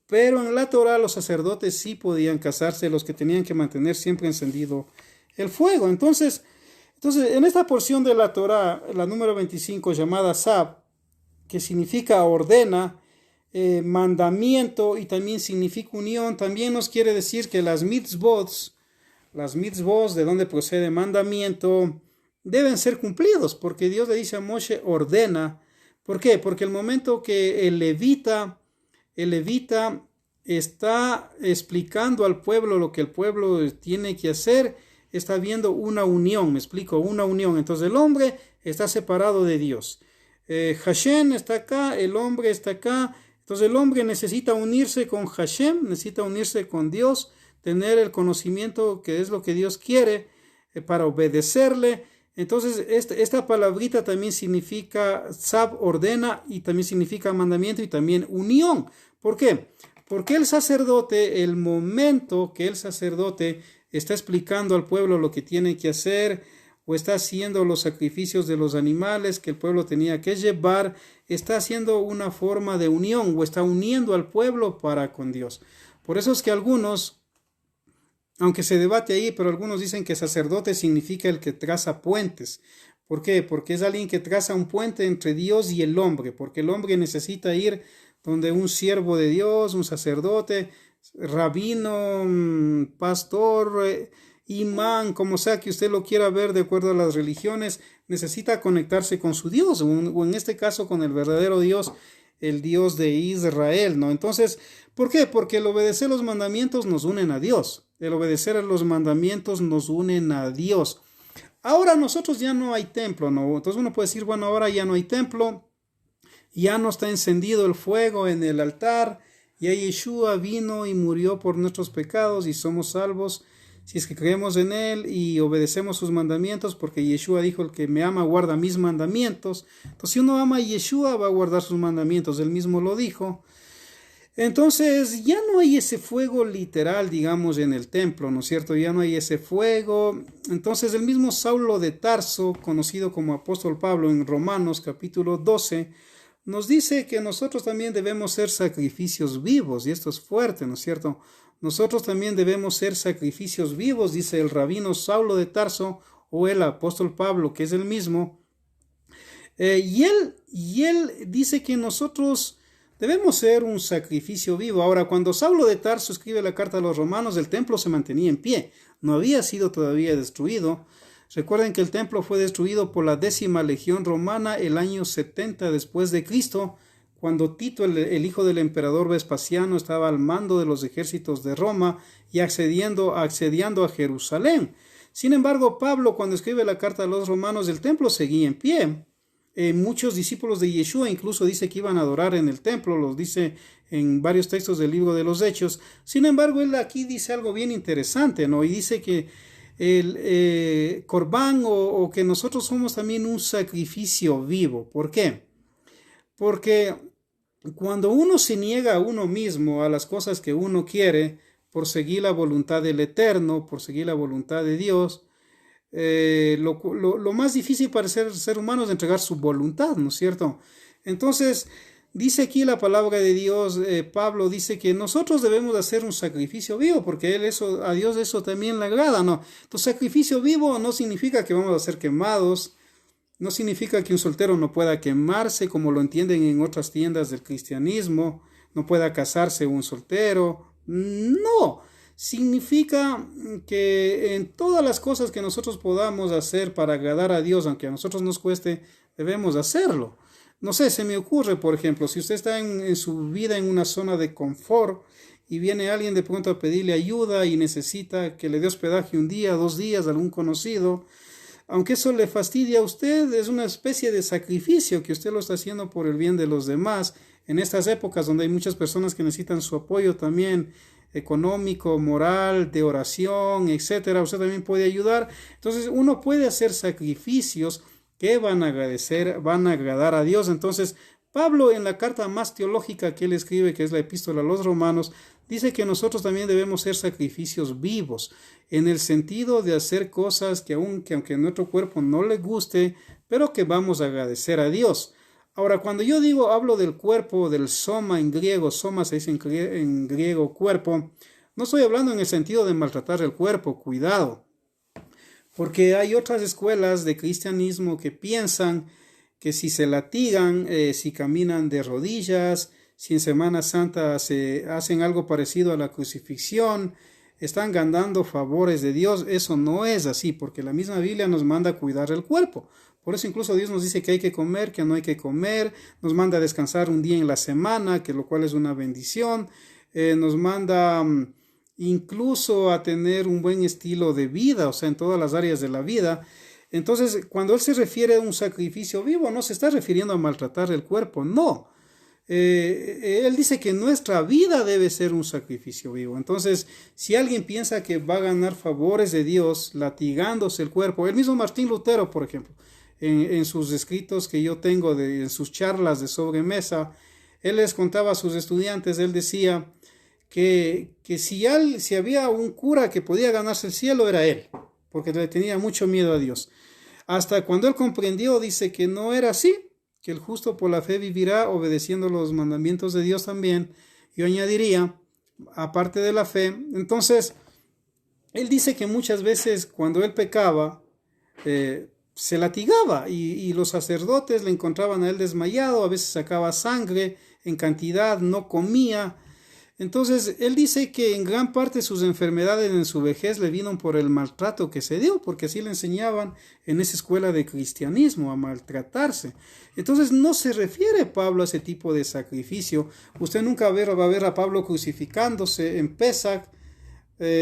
Pero en la Torá los sacerdotes sí podían casarse, los que tenían que mantener siempre encendido el fuego. Entonces en esta porción de la Torá, la número 25, llamada Sab, que significa ordena, mandamiento y también significa unión, también nos quiere decir que las mitzvot, de donde procede mandamiento, deben ser cumplidos, porque Dios le dice a Moshe, ordena. ¿Por qué? Porque el momento que el levita está explicando al pueblo lo que el pueblo tiene que hacer, está viendo una unión, me explico, una unión. Entonces el hombre está separado de Dios. Hashem está acá, el hombre está acá. Entonces el hombre necesita unirse con Hashem, necesita unirse con Dios, tener el conocimiento que es lo que Dios quiere para obedecerle. Entonces esta palabrita también significa Sab, ordena, y también significa mandamiento y también unión. ¿Por qué? Porque el momento que el sacerdote está explicando al pueblo lo que tiene que hacer, o está haciendo los sacrificios de los animales que el pueblo tenía que llevar, está haciendo una forma de unión, o está uniendo al pueblo para con Dios. Por eso es que algunos, aunque se debate ahí, pero algunos dicen que sacerdote significa el que traza puentes. ¿Por qué? Porque es alguien que traza un puente entre Dios y el hombre, porque el hombre necesita ir donde un siervo de Dios, un sacerdote, rabino, pastor, imán, como sea que usted lo quiera ver de acuerdo a las religiones, necesita conectarse con su Dios, o en este caso con el verdadero Dios, el Dios de Israel, ¿no? Entonces, ¿por qué? Porque el obedecer los mandamientos nos unen a Dios. El obedecer a los mandamientos nos unen a Dios. Ahora nosotros ya no hay templo, ¿no? Entonces uno puede decir, bueno, ahora ya no hay templo, ya no está encendido el fuego en el altar, ya Yeshua vino y murió por nuestros pecados y somos salvos si es que creemos en Él y obedecemos sus mandamientos, porque Yeshua dijo, el que me ama guarda mis mandamientos. Entonces si uno ama a Yeshua va a guardar sus mandamientos, Él mismo lo dijo. Entonces ya no hay ese fuego literal, digamos, en el templo, ¿no es cierto? Ya no hay ese fuego. Entonces el mismo Saulo de Tarso, conocido como apóstol Pablo en Romanos capítulo 12, nos dice que nosotros también debemos ser sacrificios vivos, y esto es fuerte, ¿no es cierto? Nosotros también debemos ser sacrificios vivos, dice el rabino Saulo de Tarso, o el apóstol Pablo, que es el mismo. Y él dice que nosotros debemos ser un sacrificio vivo. Ahora, cuando Saulo de Tarso escribe la carta a los romanos, el templo se mantenía en pie, no había sido todavía destruido. Recuerden que el templo fue destruido por la 10ª legión romana el año 70 después de Cristo, cuando Tito, el hijo del emperador Vespasiano, estaba al mando de los ejércitos de Roma y asediando a Jerusalén. Sin embargo, Pablo, cuando escribe la carta a los romanos, el templo seguía en pie. Muchos discípulos de Yeshua incluso dice que iban a adorar en el templo, los dice en varios textos del libro de los Hechos. Sin embargo, él aquí dice algo bien interesante, ¿no? Y dice que el corbán o que nosotros somos también un sacrificio vivo. ¿Por qué? Porque cuando uno se niega a uno mismo, a las cosas que uno quiere, por seguir la voluntad del Eterno, por seguir la voluntad de Dios, lo más difícil para ser humano es entregar su voluntad, ¿no es cierto? Entonces, dice aquí la palabra de Dios, Pablo dice que nosotros debemos hacer un sacrificio vivo, porque a Dios eso también le agrada, ¿no? Entonces, sacrificio vivo no significa que vamos a ser quemados, no significa que un soltero no pueda quemarse, como lo entienden en otras tiendas del cristianismo, no pueda casarse un soltero, no. Significa que en todas las cosas que nosotros podamos hacer para agradar a Dios, aunque a nosotros nos cueste, debemos hacerlo. No sé, se me ocurre, por ejemplo, si usted está en su vida en una zona de confort y viene alguien de pronto a pedirle ayuda y necesita que le dé hospedaje un día, 2 días, algún conocido, aunque eso le fastidie a usted, es una especie de sacrificio que usted lo está haciendo por el bien de los demás. En estas épocas donde hay muchas personas que necesitan su apoyo también económico, moral, de oración, etcétera, usted también puede ayudar. Entonces uno puede hacer sacrificios que van a agradar a Dios. Entonces Pablo, en la carta más teológica que él escribe, que es la epístola a los Romanos, dice que nosotros también debemos ser sacrificios vivos, en el sentido de hacer cosas que aunque a nuestro cuerpo no le guste, pero que vamos a agradecer a Dios. Ahora, cuando yo hablo del cuerpo, del soma en griego, soma se dice en griego cuerpo, no estoy hablando en el sentido de maltratar el cuerpo, cuidado, porque hay otras escuelas de cristianismo que piensan que si se latigan, si caminan de rodillas, si en Semana Santa se hacen algo parecido a la crucifixión, están ganando favores de Dios. Eso no es así, porque la misma Biblia nos manda a cuidar el cuerpo. Por eso incluso Dios nos dice que hay que comer, que no hay que comer, nos manda a descansar un día en la semana, que lo cual es una bendición, nos manda incluso a tener un buen estilo de vida, o sea, en todas las áreas de la vida. Entonces, cuando él se refiere a un sacrificio vivo, no se está refiriendo a maltratar el cuerpo, no. Él dice que nuestra vida debe ser un sacrificio vivo. Entonces, si alguien piensa que va a ganar favores de Dios latigándose el cuerpo, el mismo Martín Lutero, por ejemplo, en sus escritos que yo tengo, en sus charlas de sobremesa, él les contaba a sus estudiantes, él decía que si había un cura que podía ganarse el cielo, era él, porque le tenía mucho miedo a Dios. Hasta cuando él comprendió, dice que no era así, que el justo por la fe vivirá obedeciendo los mandamientos de Dios también. Yo añadiría, aparte de la fe, entonces, él dice que muchas veces cuando él pecaba, se latigaba y los sacerdotes le encontraban a él desmayado, a veces sacaba sangre en cantidad, no comía. Entonces, él dice que en gran parte sus enfermedades en su vejez le vino por el maltrato que se dio, porque así le enseñaban en esa escuela de cristianismo a maltratarse. Entonces, no se refiere Pablo a ese tipo de sacrificio. Usted nunca va a ver a Pablo crucificándose en Pesach,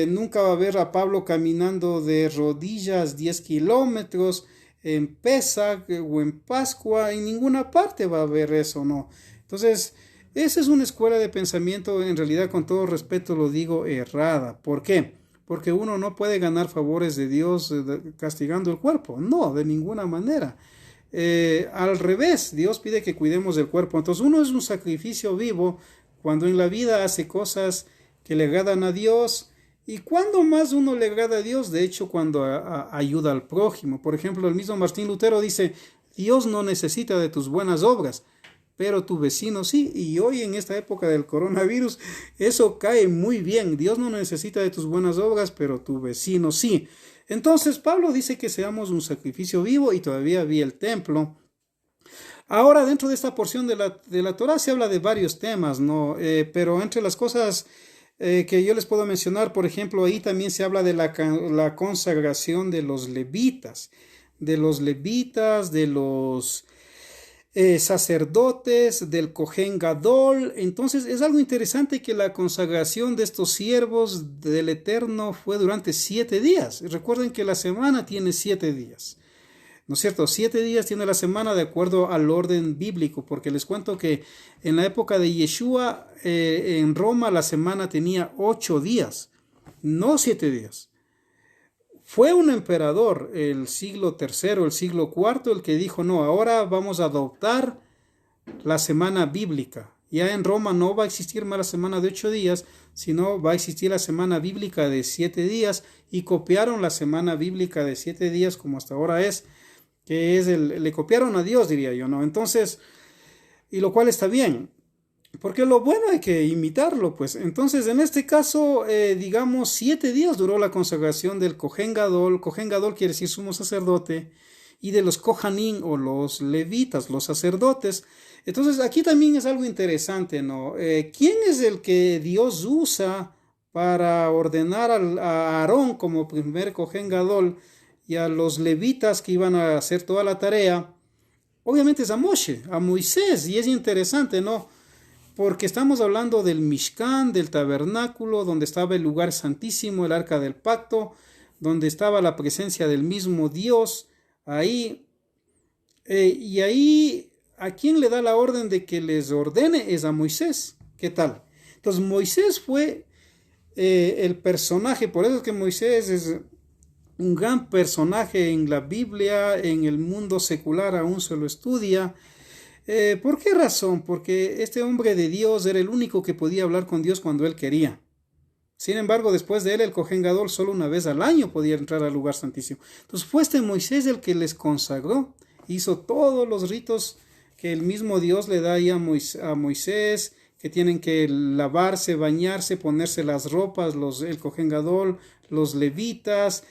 nunca va a ver a Pablo caminando de rodillas 10 kilómetros en Pesach o en Pascua, en ninguna parte va a haber eso, ¿no? Entonces, esa es una escuela de pensamiento, en realidad, con todo respeto lo digo, errada. ¿Por qué? Porque uno no puede ganar favores de Dios castigando el cuerpo. No, de ninguna manera. Al revés, Dios pide que cuidemos del cuerpo. Entonces uno es un sacrificio vivo cuando en la vida hace cosas que le agradan a Dios. ¿Y cuando más uno le agrada a Dios? De hecho, cuando ayuda al prójimo. Por ejemplo, el mismo Martín Lutero dice, Dios no necesita de tus buenas obras, pero tu vecino sí. Y hoy en esta época del coronavirus, eso cae muy bien. Dios no necesita de tus buenas obras, pero tu vecino sí. Entonces Pablo dice que seamos un sacrificio vivo y todavía había el templo. Ahora, dentro de esta porción de la Torá se habla de varios temas, ¿no? Pero entre las cosas que yo les puedo mencionar, por ejemplo, ahí también se habla de la consagración de los levitas, de los sacerdotes, del Cohen Gadol. Entonces es algo interesante que la consagración de estos siervos del Eterno fue durante 7 días. Recuerden que la semana tiene 7 días, ¿no es cierto? 7 días tiene la semana de acuerdo al orden bíblico, porque les cuento que en la época de Yeshua, en Roma, la semana tenía 8 días, no 7 días. Fue un emperador, el siglo III, el siglo IV, el que dijo, no, ahora vamos a adoptar la semana bíblica. Ya en Roma no va a existir más la semana de 8 días, sino va a existir la semana bíblica de 7 días, y copiaron la semana bíblica de 7 días como hasta ahora es, que es le copiaron a Dios, diría yo, ¿no? Entonces, y lo cual está bien, porque lo bueno hay que imitarlo, pues. Entonces, en este caso, digamos, 7 días duró la consagración del Cohen Gadol. Cohen Gadol quiere decir sumo sacerdote, y de los Kohanim o los levitas, los sacerdotes. Entonces, aquí también es algo interesante, ¿no? ¿Quién es el que Dios usa para ordenar a Aarón como primer Cohen Gadol y a los levitas que iban a hacer toda la tarea? Obviamente es a Moshe, a Moisés, y es interesante, ¿no? Porque estamos hablando del Mishkan, del tabernáculo, donde estaba el lugar santísimo, el arca del pacto, donde estaba la presencia del mismo Dios, ahí, y ahí, ¿a quién le da la orden de que les ordene? Es a Moisés. ¿Qué tal? Entonces Moisés fue el personaje, por eso es que Moisés es un gran personaje en la Biblia, en el mundo secular aún se lo estudia. ¿Por qué razón? Porque este hombre de Dios era el único que podía hablar con Dios cuando él quería. Sin embargo, después de él, el Cohen Gadol solo una vez al año podía entrar al lugar santísimo. Entonces fue este Moisés el que les consagró, hizo todos los ritos que el mismo Dios le da ahí a Moisés, que tienen que lavarse, bañarse, ponerse las ropas, el Cohen Gadol, los levitas,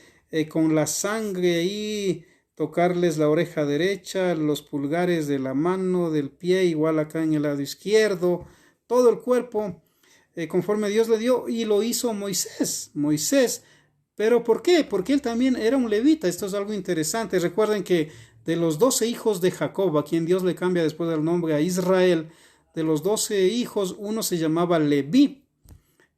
con la sangre ahí, tocarles la oreja derecha, los pulgares de la mano, del pie, igual acá en el lado izquierdo, todo el cuerpo, conforme Dios le dio, y lo hizo Moisés. ¿Pero por qué? Porque él también era un levita. Esto es algo interesante. Recuerden que de los 12 hijos de Jacob, a quien Dios le cambia después el nombre a Israel, de los 12 hijos, uno se llamaba Leví,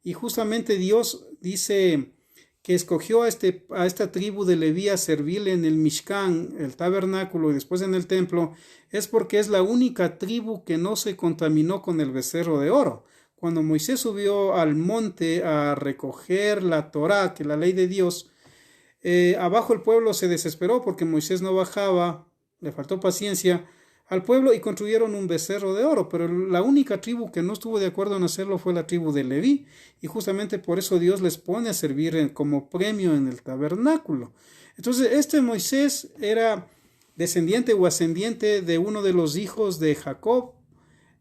y justamente Dios dice que escogió a esta tribu de Leví a servirle en el Mishkan, el tabernáculo, y después en el templo, es porque es la única tribu que no se contaminó con el becerro de oro. Cuando Moisés subió al monte a recoger la Torá, que es la ley de Dios, abajo el pueblo se desesperó porque Moisés no bajaba, le faltó paciencia al pueblo y construyeron un becerro de oro, pero la única tribu que no estuvo de acuerdo en hacerlo fue la tribu de Leví, y justamente por eso Dios les pone a servir como premio en el tabernáculo. Entonces este Moisés era descendiente o ascendiente de uno de los hijos de Jacob,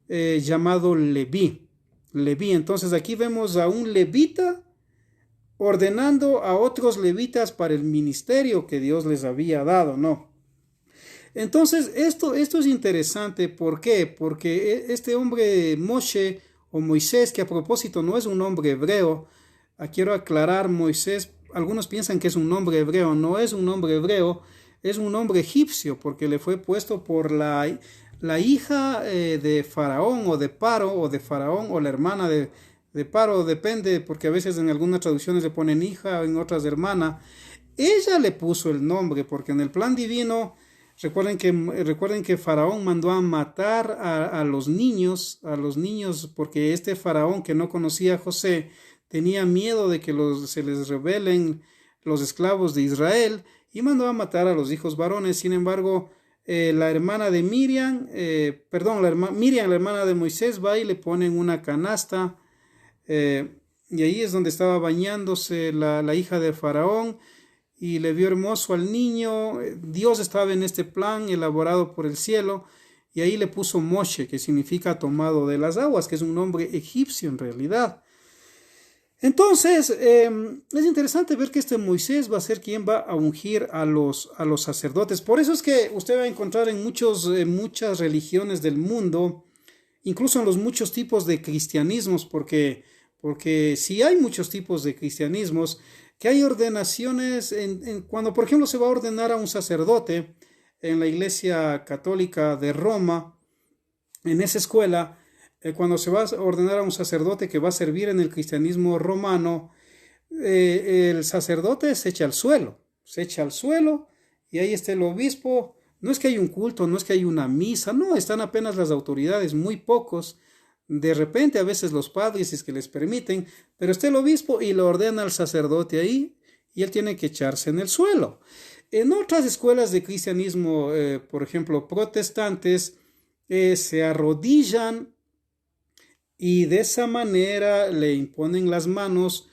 llamado Leví. Entonces aquí vemos a un levita ordenando a otros levitas para el ministerio que Dios les había dado, ¿no? Entonces esto es interesante. ¿Por qué? Porque este hombre Moshe o Moisés, que a propósito no es un nombre hebreo, quiero aclarar, Moisés, algunos piensan que es un nombre hebreo, no es un nombre hebreo, es un nombre egipcio, porque le fue puesto por la hija de Faraón o de Paro, o de Faraón, o la hermana de Paro, depende, porque a veces en algunas traducciones le ponen hija, en otras hermana. Ella le puso el nombre, porque en el plan divino, recuerden que Faraón mandó a matar a los niños, porque este Faraón que no conocía a José tenía miedo de que se les rebelen los esclavos de Israel, y mandó a matar a los hijos varones. Sin embargo, la hermana de Miriam, Miriam, la hermana de Moisés, va y le ponen una canasta, y ahí es donde estaba bañándose la hija de Faraón, y le vio hermoso al niño. Dios estaba en este plan elaborado por el cielo, y ahí le puso Moshe, que significa tomado de las aguas, que es un nombre egipcio en realidad. Entonces, es interesante ver que este Moisés va a ser quien va a ungir a los sacerdotes. Por eso es que usted va a encontrar en muchas religiones del mundo, incluso en los muchos tipos de cristianismos, porque sí hay muchos tipos de cristianismos, que hay ordenaciones, cuando por ejemplo se va a ordenar a un sacerdote en la Iglesia Católica de Roma, en esa escuela, cuando se va a ordenar a un sacerdote que va a servir en el cristianismo romano, el sacerdote se echa al suelo, y ahí está el obispo. No es que hay un culto, no es que hay una misa, no, están apenas las autoridades, muy pocos, de repente a veces los padres, si es que les permiten, pero está el obispo y lo ordena al sacerdote ahí, y él tiene que echarse en el suelo. En otras escuelas de cristianismo, por ejemplo protestantes, se arrodillan y de esa manera le imponen las manos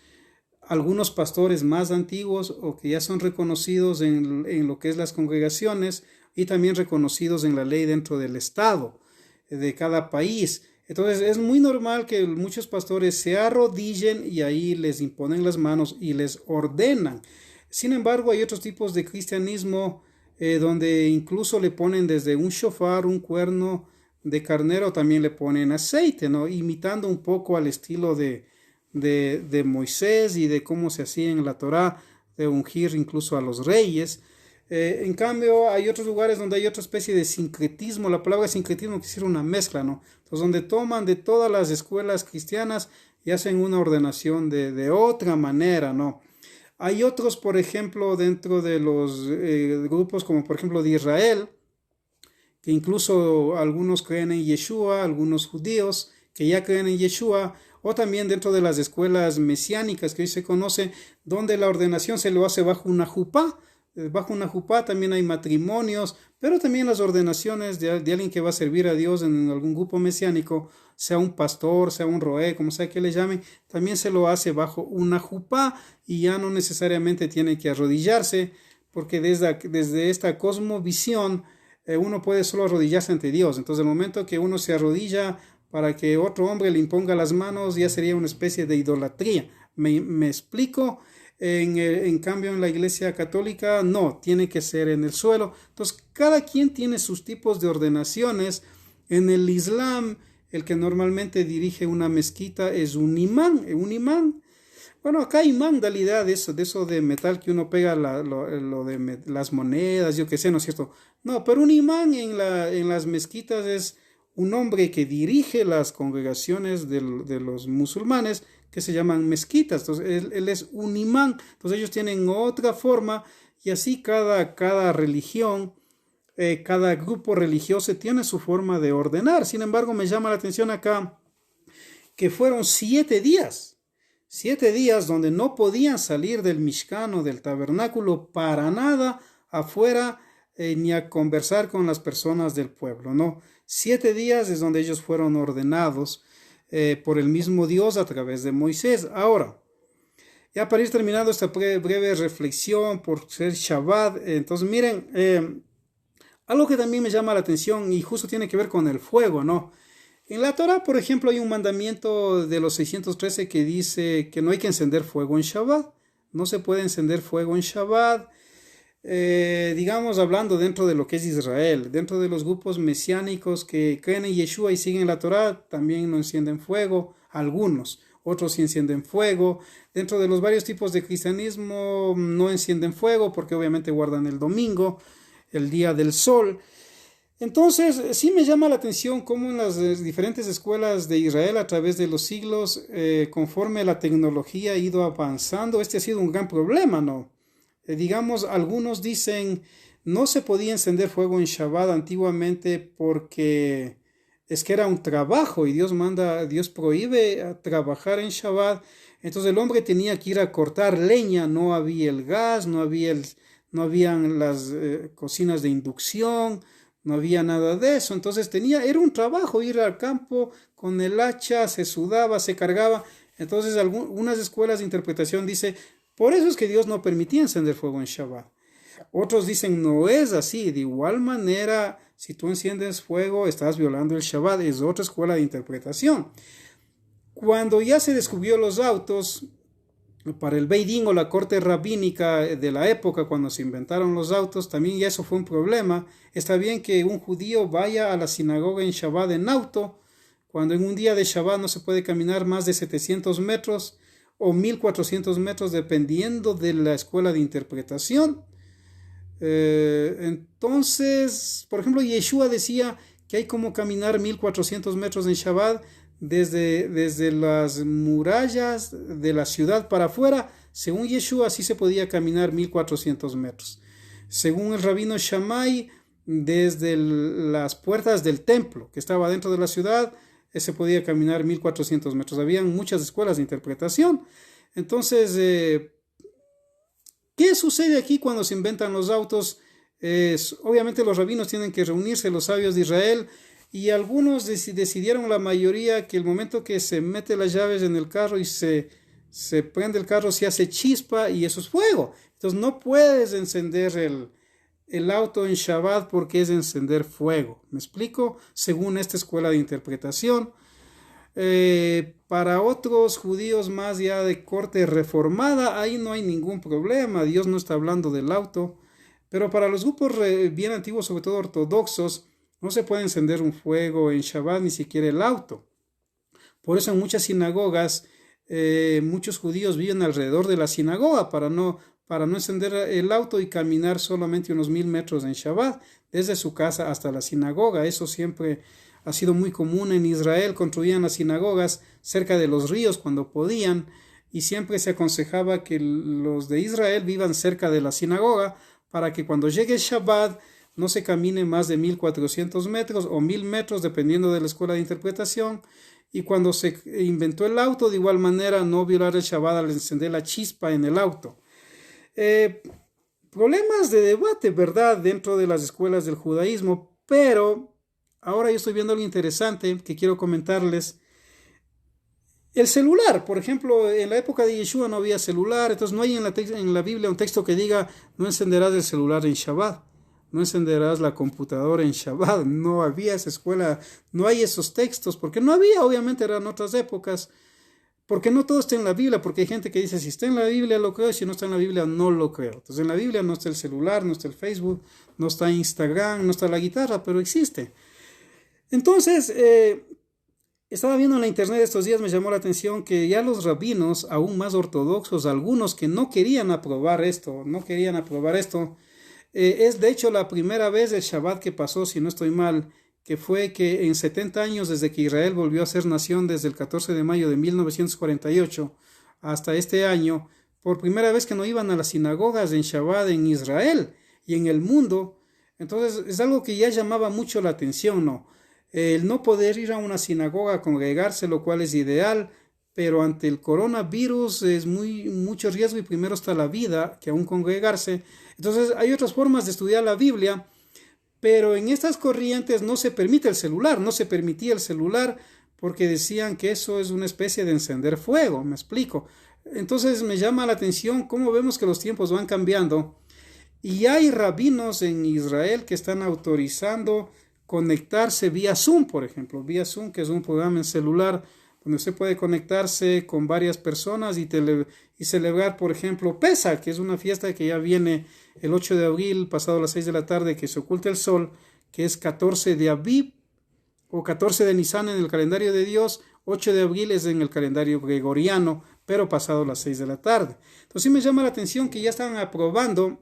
a algunos pastores más antiguos o que ya son reconocidos en lo que es las congregaciones y también reconocidos en la ley dentro del estado de cada país. Entonces es muy normal que muchos pastores se arrodillen y ahí les imponen las manos y les ordenan. Sin embargo, hay otros tipos de cristianismo donde incluso le ponen desde un shofar, un cuerno de carnero, también le ponen aceite, ¿no? Imitando un poco al estilo de Moisés y de cómo se hacía en la Torá, de ungir incluso a los reyes. En cambio, hay otros lugares donde hay otra especie de sincretismo. La palabra sincretismo quiere decir una mezcla, ¿no? Entonces, donde toman de todas las escuelas cristianas y hacen una ordenación de otra manera, ¿no? Hay otros, por ejemplo, dentro de los grupos como por ejemplo de Israel, que incluso algunos creen en Yeshua, algunos judíos que ya creen en Yeshua, o también dentro de las escuelas mesiánicas que hoy se conoce, donde la ordenación se lo hace bajo una jupá. Bajo una jupá también hay matrimonios, pero también las ordenaciones de alguien que va a servir a Dios en algún grupo mesiánico, sea un pastor, sea un roé, como sea que le llamen, también se lo hace bajo una jupá y ya no necesariamente tiene que arrodillarse, porque desde esta cosmovisión uno puede solo arrodillarse ante Dios. Entonces, el momento que uno se arrodilla para que otro hombre le imponga las manos, ya sería una especie de idolatría. ¿Me explico? En cambio, en la Iglesia Católica, no, tiene que ser en el suelo. Entonces, cada quien tiene sus tipos de ordenaciones. En el Islam, el que normalmente dirige una mezquita es un imán. Bueno, acá hay mandalidad de eso de metal que uno pega las monedas, yo qué sé, ¿no es cierto? No, pero un imán en las mezquitas es un hombre que dirige las congregaciones de los musulmanes que se llaman mezquitas. Entonces, él es un imán. Entonces, ellos tienen otra forma y así cada religión, cada grupo religioso tiene su forma de ordenar. Sin embargo, me llama la atención acá que fueron 7 días. 7 días donde no podían salir del Mishkan o del tabernáculo para nada afuera ni a conversar con las personas del pueblo, ¿no? 7 días es donde ellos fueron ordenados por el mismo Dios a través de Moisés. Ahora, ya para ir terminando esta breve reflexión por ser Shabbat, entonces miren, algo que también me llama la atención y justo tiene que ver con el fuego, ¿no? En la Torah, por ejemplo, hay un mandamiento de los 613 que dice que no hay que encender fuego en Shabbat. No se puede encender fuego en Shabbat. Digamos, hablando dentro de lo que es Israel, dentro de los grupos mesiánicos que creen en Yeshua y siguen la Torah, también no encienden fuego. Algunos, otros sí encienden fuego. Dentro de los varios tipos de cristianismo no encienden fuego porque obviamente guardan el domingo, el día del sol. Entonces, sí me llama la atención cómo en las diferentes escuelas de Israel a través de los siglos, conforme la tecnología ha ido avanzando, este ha sido un gran problema, ¿no? Digamos, algunos dicen, no se podía encender fuego en Shabbat antiguamente porque es que era un trabajo y Dios prohíbe trabajar en Shabbat. Entonces el hombre tenía que ir a cortar leña, no había el gas, no habían las cocinas de inducción, no había nada de eso. Entonces era un trabajo ir al campo con el hacha, se sudaba, se cargaba. Entonces algunas escuelas de interpretación dicen, por eso es que Dios no permitía encender fuego en Shabbat. Otros dicen, no es así. De igual manera, si tú enciendes fuego, estás violando el Shabbat. Es otra escuela de interpretación. Cuando ya se descubrió los autos, para el Beit Din o la corte rabínica de la época, cuando se inventaron los autos, también ya eso fue un problema. Está bien que un judío vaya a la sinagoga en Shabbat en auto, cuando en un día de Shabbat no se puede caminar más de 700 metros o 1400 metros, dependiendo de la escuela de interpretación. Entonces, por ejemplo, Yeshua decía que hay como caminar 1400 metros en Shabbat desde las murallas de la ciudad para afuera. Según Yeshua, así se podía caminar 1400 metros. Según el rabino Shammai, desde las puertas del templo que estaba dentro de la ciudad, se podía caminar 1400 metros. Habían muchas escuelas de interpretación. Entonces, ¿qué sucede aquí cuando se inventan los autos? Obviamente los rabinos tienen que reunirse, los sabios de Israel, y algunos decidieron, la mayoría, que el momento que se mete las llaves en el carro y se prende el carro, se hace chispa y eso es fuego. Entonces no puedes encender el auto en Shabbat porque es encender fuego. ¿Me explico? Según esta escuela de interpretación. Para otros judíos más ya de corte reformada, ahí no hay ningún problema. Dios no está hablando del auto. Pero para los grupos bien antiguos, sobre todo ortodoxos, no se puede encender un fuego en Shabbat, ni siquiera el auto. Por eso en muchas sinagogas, muchos judíos viven alrededor de la sinagoga para no encender el auto y caminar solamente unos 1000 metros en Shabbat, desde su casa hasta la sinagoga. Eso siempre ha sido muy común en Israel. Construían las sinagogas cerca de los ríos cuando podían, y siempre se aconsejaba que los de Israel vivan cerca de la sinagoga para que cuando llegue Shabbat no se camine más de 1400 metros o 1000 metros, dependiendo de la escuela de interpretación. Y cuando se inventó el auto, de igual manera, no violar el Shabbat al encender la chispa en el auto. Problemas de debate, ¿verdad?, dentro de las escuelas del judaísmo, pero ahora yo estoy viendo algo interesante que quiero comentarles. El celular, por ejemplo, en la época de Yeshua no había celular, entonces no hay en la Biblia un texto que diga no encenderás el celular en Shabbat, no encenderás la computadora en Shabbat. No había esa escuela, no hay esos textos, porque no había, obviamente eran otras épocas, porque no todo está en la Biblia, porque hay gente que dice si está en la Biblia lo creo, si no está en la Biblia no lo creo. Entonces en la Biblia no está el celular, no está el Facebook, no está Instagram, no está la guitarra, pero existe. Entonces, estaba viendo en la internet estos días, me llamó la atención que ya los rabinos, aún más ortodoxos, algunos que no querían aprobar esto, es de hecho la primera vez el Shabbat que pasó, si no estoy mal, que fue que en 70 años desde que Israel volvió a ser nación, desde el 14 de mayo de 1948 hasta este año, por primera vez que no iban a las sinagogas en Shabbat en Israel y en el mundo. Entonces es algo que ya llamaba mucho la atención, ¿no? El no poder ir a una sinagoga a congregarse, lo cual es ideal, pero ante el coronavirus es mucho riesgo y primero está la vida que aún congregarse. Entonces hay otras formas de estudiar la Biblia, pero en estas corrientes no se permitía el celular porque decían que eso es una especie de encender fuego, me explico. Entonces me llama la atención cómo vemos que los tiempos van cambiando y hay rabinos en Israel que están autorizando conectarse vía Zoom, por ejemplo, vía Zoom, que es un programa en celular donde usted puede conectarse con varias personas y celebrar, por ejemplo, Pesach, que es una fiesta que ya viene el 8 de abril, pasado las 6 de la tarde, que se oculta el sol, que es 14 de Aviv o 14 de Nisan en el calendario de Dios, 8 de abril es en el calendario gregoriano, pero pasado las 6 de la tarde. Entonces sí me llama la atención que ya están aprobando,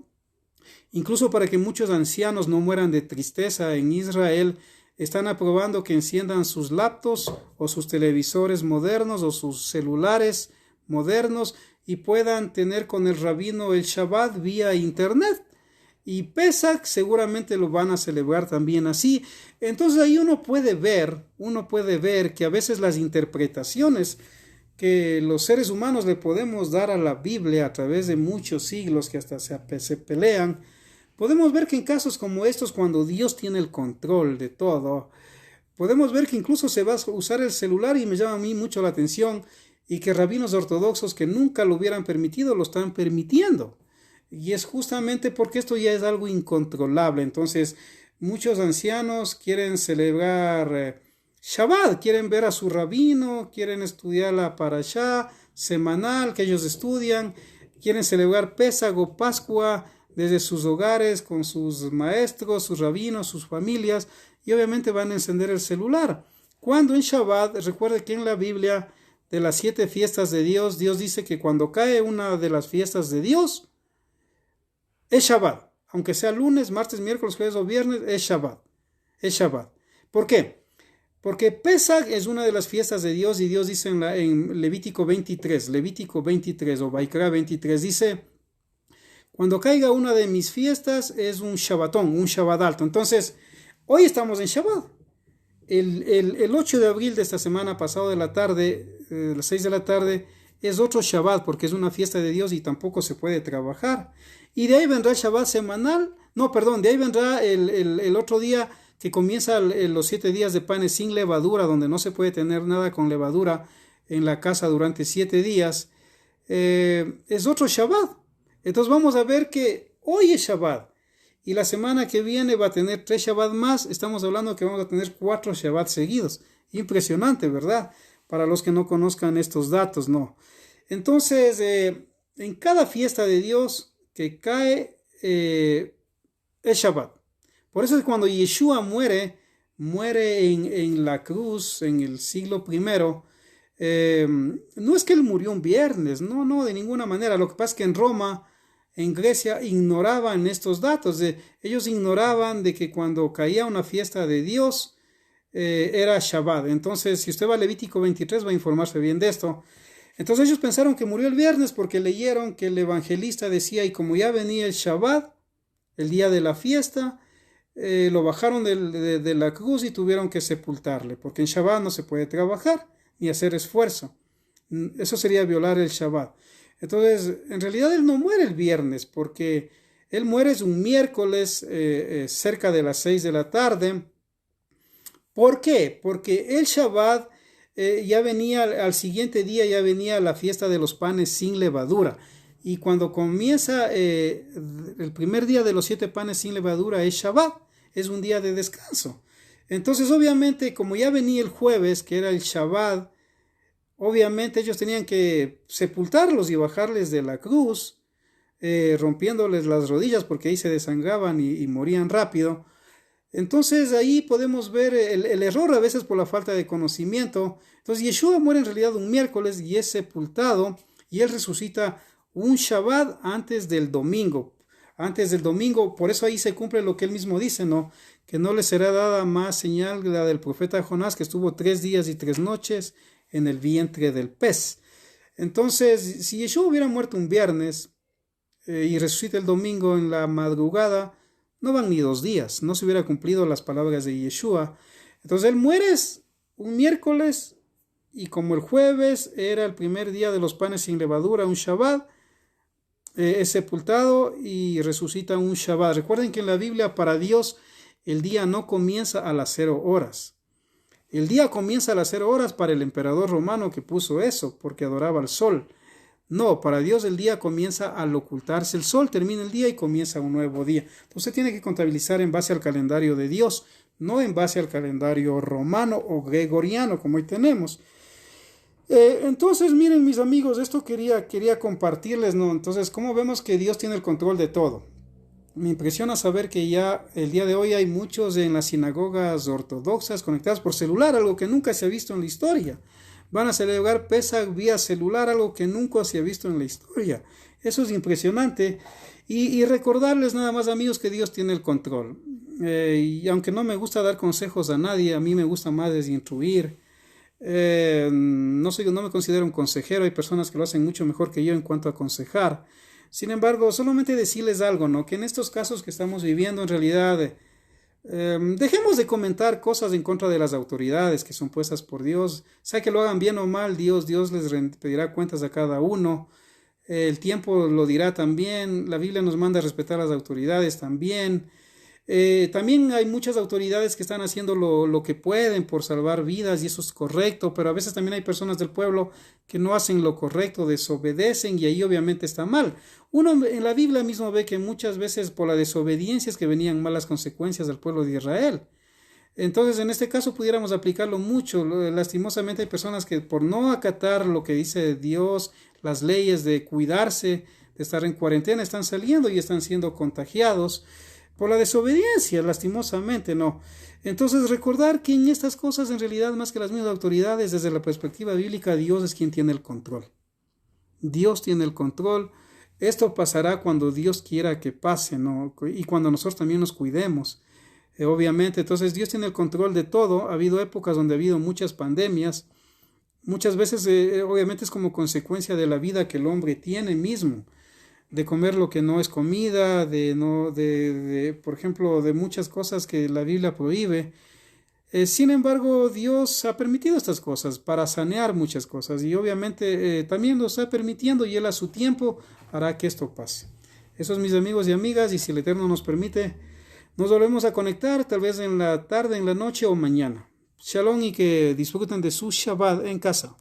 incluso para que muchos ancianos no mueran de tristeza en Israel, están aprobando que enciendan sus laptops o sus televisores modernos o sus celulares modernos y puedan tener con el rabino el Shabbat vía internet. Y Pesach seguramente lo van a celebrar también así. Entonces ahí uno puede ver que a veces las interpretaciones que los seres humanos le podemos dar a la Biblia a través de muchos siglos que hasta se pelean, podemos ver que en casos como estos, cuando Dios tiene el control de todo, podemos ver que incluso se va a usar el celular, y me llama a mí mucho la atención, y que rabinos ortodoxos que nunca lo hubieran permitido, lo están permitiendo. Y es justamente porque esto ya es algo incontrolable. Entonces, muchos ancianos quieren celebrar Shabbat, quieren ver a su rabino, quieren estudiar la parashá semanal que ellos estudian, quieren celebrar Pesach o Pascua desde sus hogares, con sus maestros, sus rabinos, sus familias, y obviamente van a encender el celular. Cuando en Shabbat, recuerde que en la Biblia, de las 7 fiestas de Dios, Dios dice que cuando cae una de las fiestas de Dios, es Shabbat. Aunque sea lunes, martes, miércoles, jueves o viernes, es Shabbat. Es Shabbat. ¿Por qué? Porque Pesach es una de las fiestas de Dios, y Dios dice en Levítico 23 o Vaikra 23, dice: cuando caiga una de mis fiestas es un Shabbatón, un Shabbat alto. Entonces, hoy estamos en Shabbat. El 8 de abril de esta semana, pasado de la tarde, las 6 de la tarde, es otro Shabbat, porque es una fiesta de Dios y tampoco se puede trabajar. Y de ahí vendrá el Shabbat semanal, de ahí vendrá el otro día que comienza los 7 días de panes sin levadura, donde no se puede tener nada con levadura en la casa durante 7 días, es otro Shabbat. Entonces vamos a ver que hoy es Shabbat y la semana que viene va a tener 3 Shabbat más. Estamos hablando que vamos a tener 4 Shabbat seguidos. Impresionante, ¿verdad? Para los que no conozcan estos datos, ¿no? Entonces, en cada fiesta de Dios que cae es Shabbat. Por eso es cuando Yeshua muere en la cruz en el siglo I. No es que él murió un viernes, no, de ninguna manera. Lo que pasa es que en Roma, en Grecia, ignoraban estos datos. Ellos ignoraban de que cuando caía una fiesta de Dios, era Shabbat. Entonces, si usted va a Levítico 23, va a informarse bien de esto. Entonces ellos pensaron que murió el viernes porque leyeron que el evangelista decía, y como ya venía el Shabbat, el día de la fiesta, lo bajaron de la cruz y tuvieron que sepultarle, porque en Shabbat no se puede trabajar ni hacer esfuerzo. Eso sería violar el Shabbat. Entonces, en realidad él no muere el viernes, porque él muere es un miércoles cerca de las 6 de la tarde. ¿Por qué? Porque el Shabbat ya venía, al siguiente día ya venía la fiesta de los panes sin levadura. Y cuando comienza el primer día de los 7 panes sin levadura es Shabbat, es un día de descanso. Entonces, obviamente, como ya venía el jueves, que era el Shabbat, obviamente ellos tenían que sepultarlos y bajarles de la cruz, rompiéndoles las rodillas porque ahí se desangraban y morían rápido. Entonces ahí podemos ver el error a veces por la falta de conocimiento. Entonces Yeshua muere en realidad un miércoles y es sepultado y él resucita un Shabbat antes del domingo. Antes del domingo, por eso ahí se cumple lo que él mismo dice, ¿no? Que no le será dada más señal la del profeta Jonás, que estuvo 3 días y 3 noches en el vientre del pez. Entonces, si Yeshua hubiera muerto un viernes y resucita el domingo en la madrugada, no van ni 2 días, no se hubiera cumplido las palabras de Yeshua. Entonces él muere un miércoles y como el jueves era el primer día de los panes sin levadura, un Shabbat, es sepultado y resucita un Shabbat. Recuerden que en la Biblia para Dios el día no comienza a las 0 horas. El día comienza a las 0 horas para el emperador romano que puso eso porque adoraba al sol. No, para Dios el día comienza al ocultarse el sol, termina el día y comienza un nuevo día. Entonces tiene que contabilizar en base al calendario de Dios, no en base al calendario romano o gregoriano como hoy tenemos. Entonces miren mis amigos, esto quería compartirles, ¿no? Entonces, ¿cómo vemos que Dios tiene el control de todo? Me impresiona saber que ya el día de hoy hay muchos en las sinagogas ortodoxas conectados por celular, algo que nunca se ha visto en la historia. Van a celebrar Pesach vía celular, algo que nunca se ha visto en la historia. Eso es impresionante. Y recordarles nada más, amigos, que Dios tiene el control. Y aunque no me gusta dar consejos a nadie, a mí me gusta más desinstruir. No me considero un consejero, hay personas que lo hacen mucho mejor que yo en cuanto a aconsejar. Sin embargo, solamente decirles algo, ¿no? Que en estos casos que estamos viviendo, en realidad, dejemos de comentar cosas en contra de las autoridades que son puestas por Dios. Sea que lo hagan bien o mal, Dios les pedirá cuentas a cada uno. El tiempo lo dirá también. La Biblia nos manda a respetar a las autoridades también. También hay muchas autoridades que están haciendo lo que pueden por salvar vidas y eso es correcto, pero a veces también hay personas del pueblo que no hacen lo correcto, desobedecen y ahí obviamente está mal. Uno en la Biblia mismo ve que muchas veces por la desobediencia es que venían malas consecuencias al pueblo de Israel. Entonces en este caso pudiéramos aplicarlo mucho. Lastimosamente hay personas que por no acatar lo que dice Dios, las leyes de cuidarse, de estar en cuarentena, están saliendo y están siendo contagiados por la desobediencia, lastimosamente, ¿no? Entonces, recordar que en estas cosas, en realidad, más que las mismas autoridades, desde la perspectiva bíblica, Dios es quien tiene el control. Dios tiene el control. Esto pasará cuando Dios quiera que pase, ¿no? Y cuando nosotros también nos cuidemos. Obviamente, entonces, Dios tiene el control de todo. Ha habido épocas donde ha habido muchas pandemias. Muchas veces, obviamente, es como consecuencia de la vida que el hombre tiene mismo. De comer lo que no es comida, por ejemplo, de muchas cosas que la Biblia prohíbe. Sin embargo, Dios ha permitido estas cosas para sanear muchas cosas y obviamente también lo está permitiendo y Él a su tiempo hará que esto pase. Eso es, mis amigos y amigas, y si el Eterno nos permite, Nos volvemos a conectar tal vez en la tarde, en la noche o mañana. Shalom y que disfruten de su Shabbat en casa.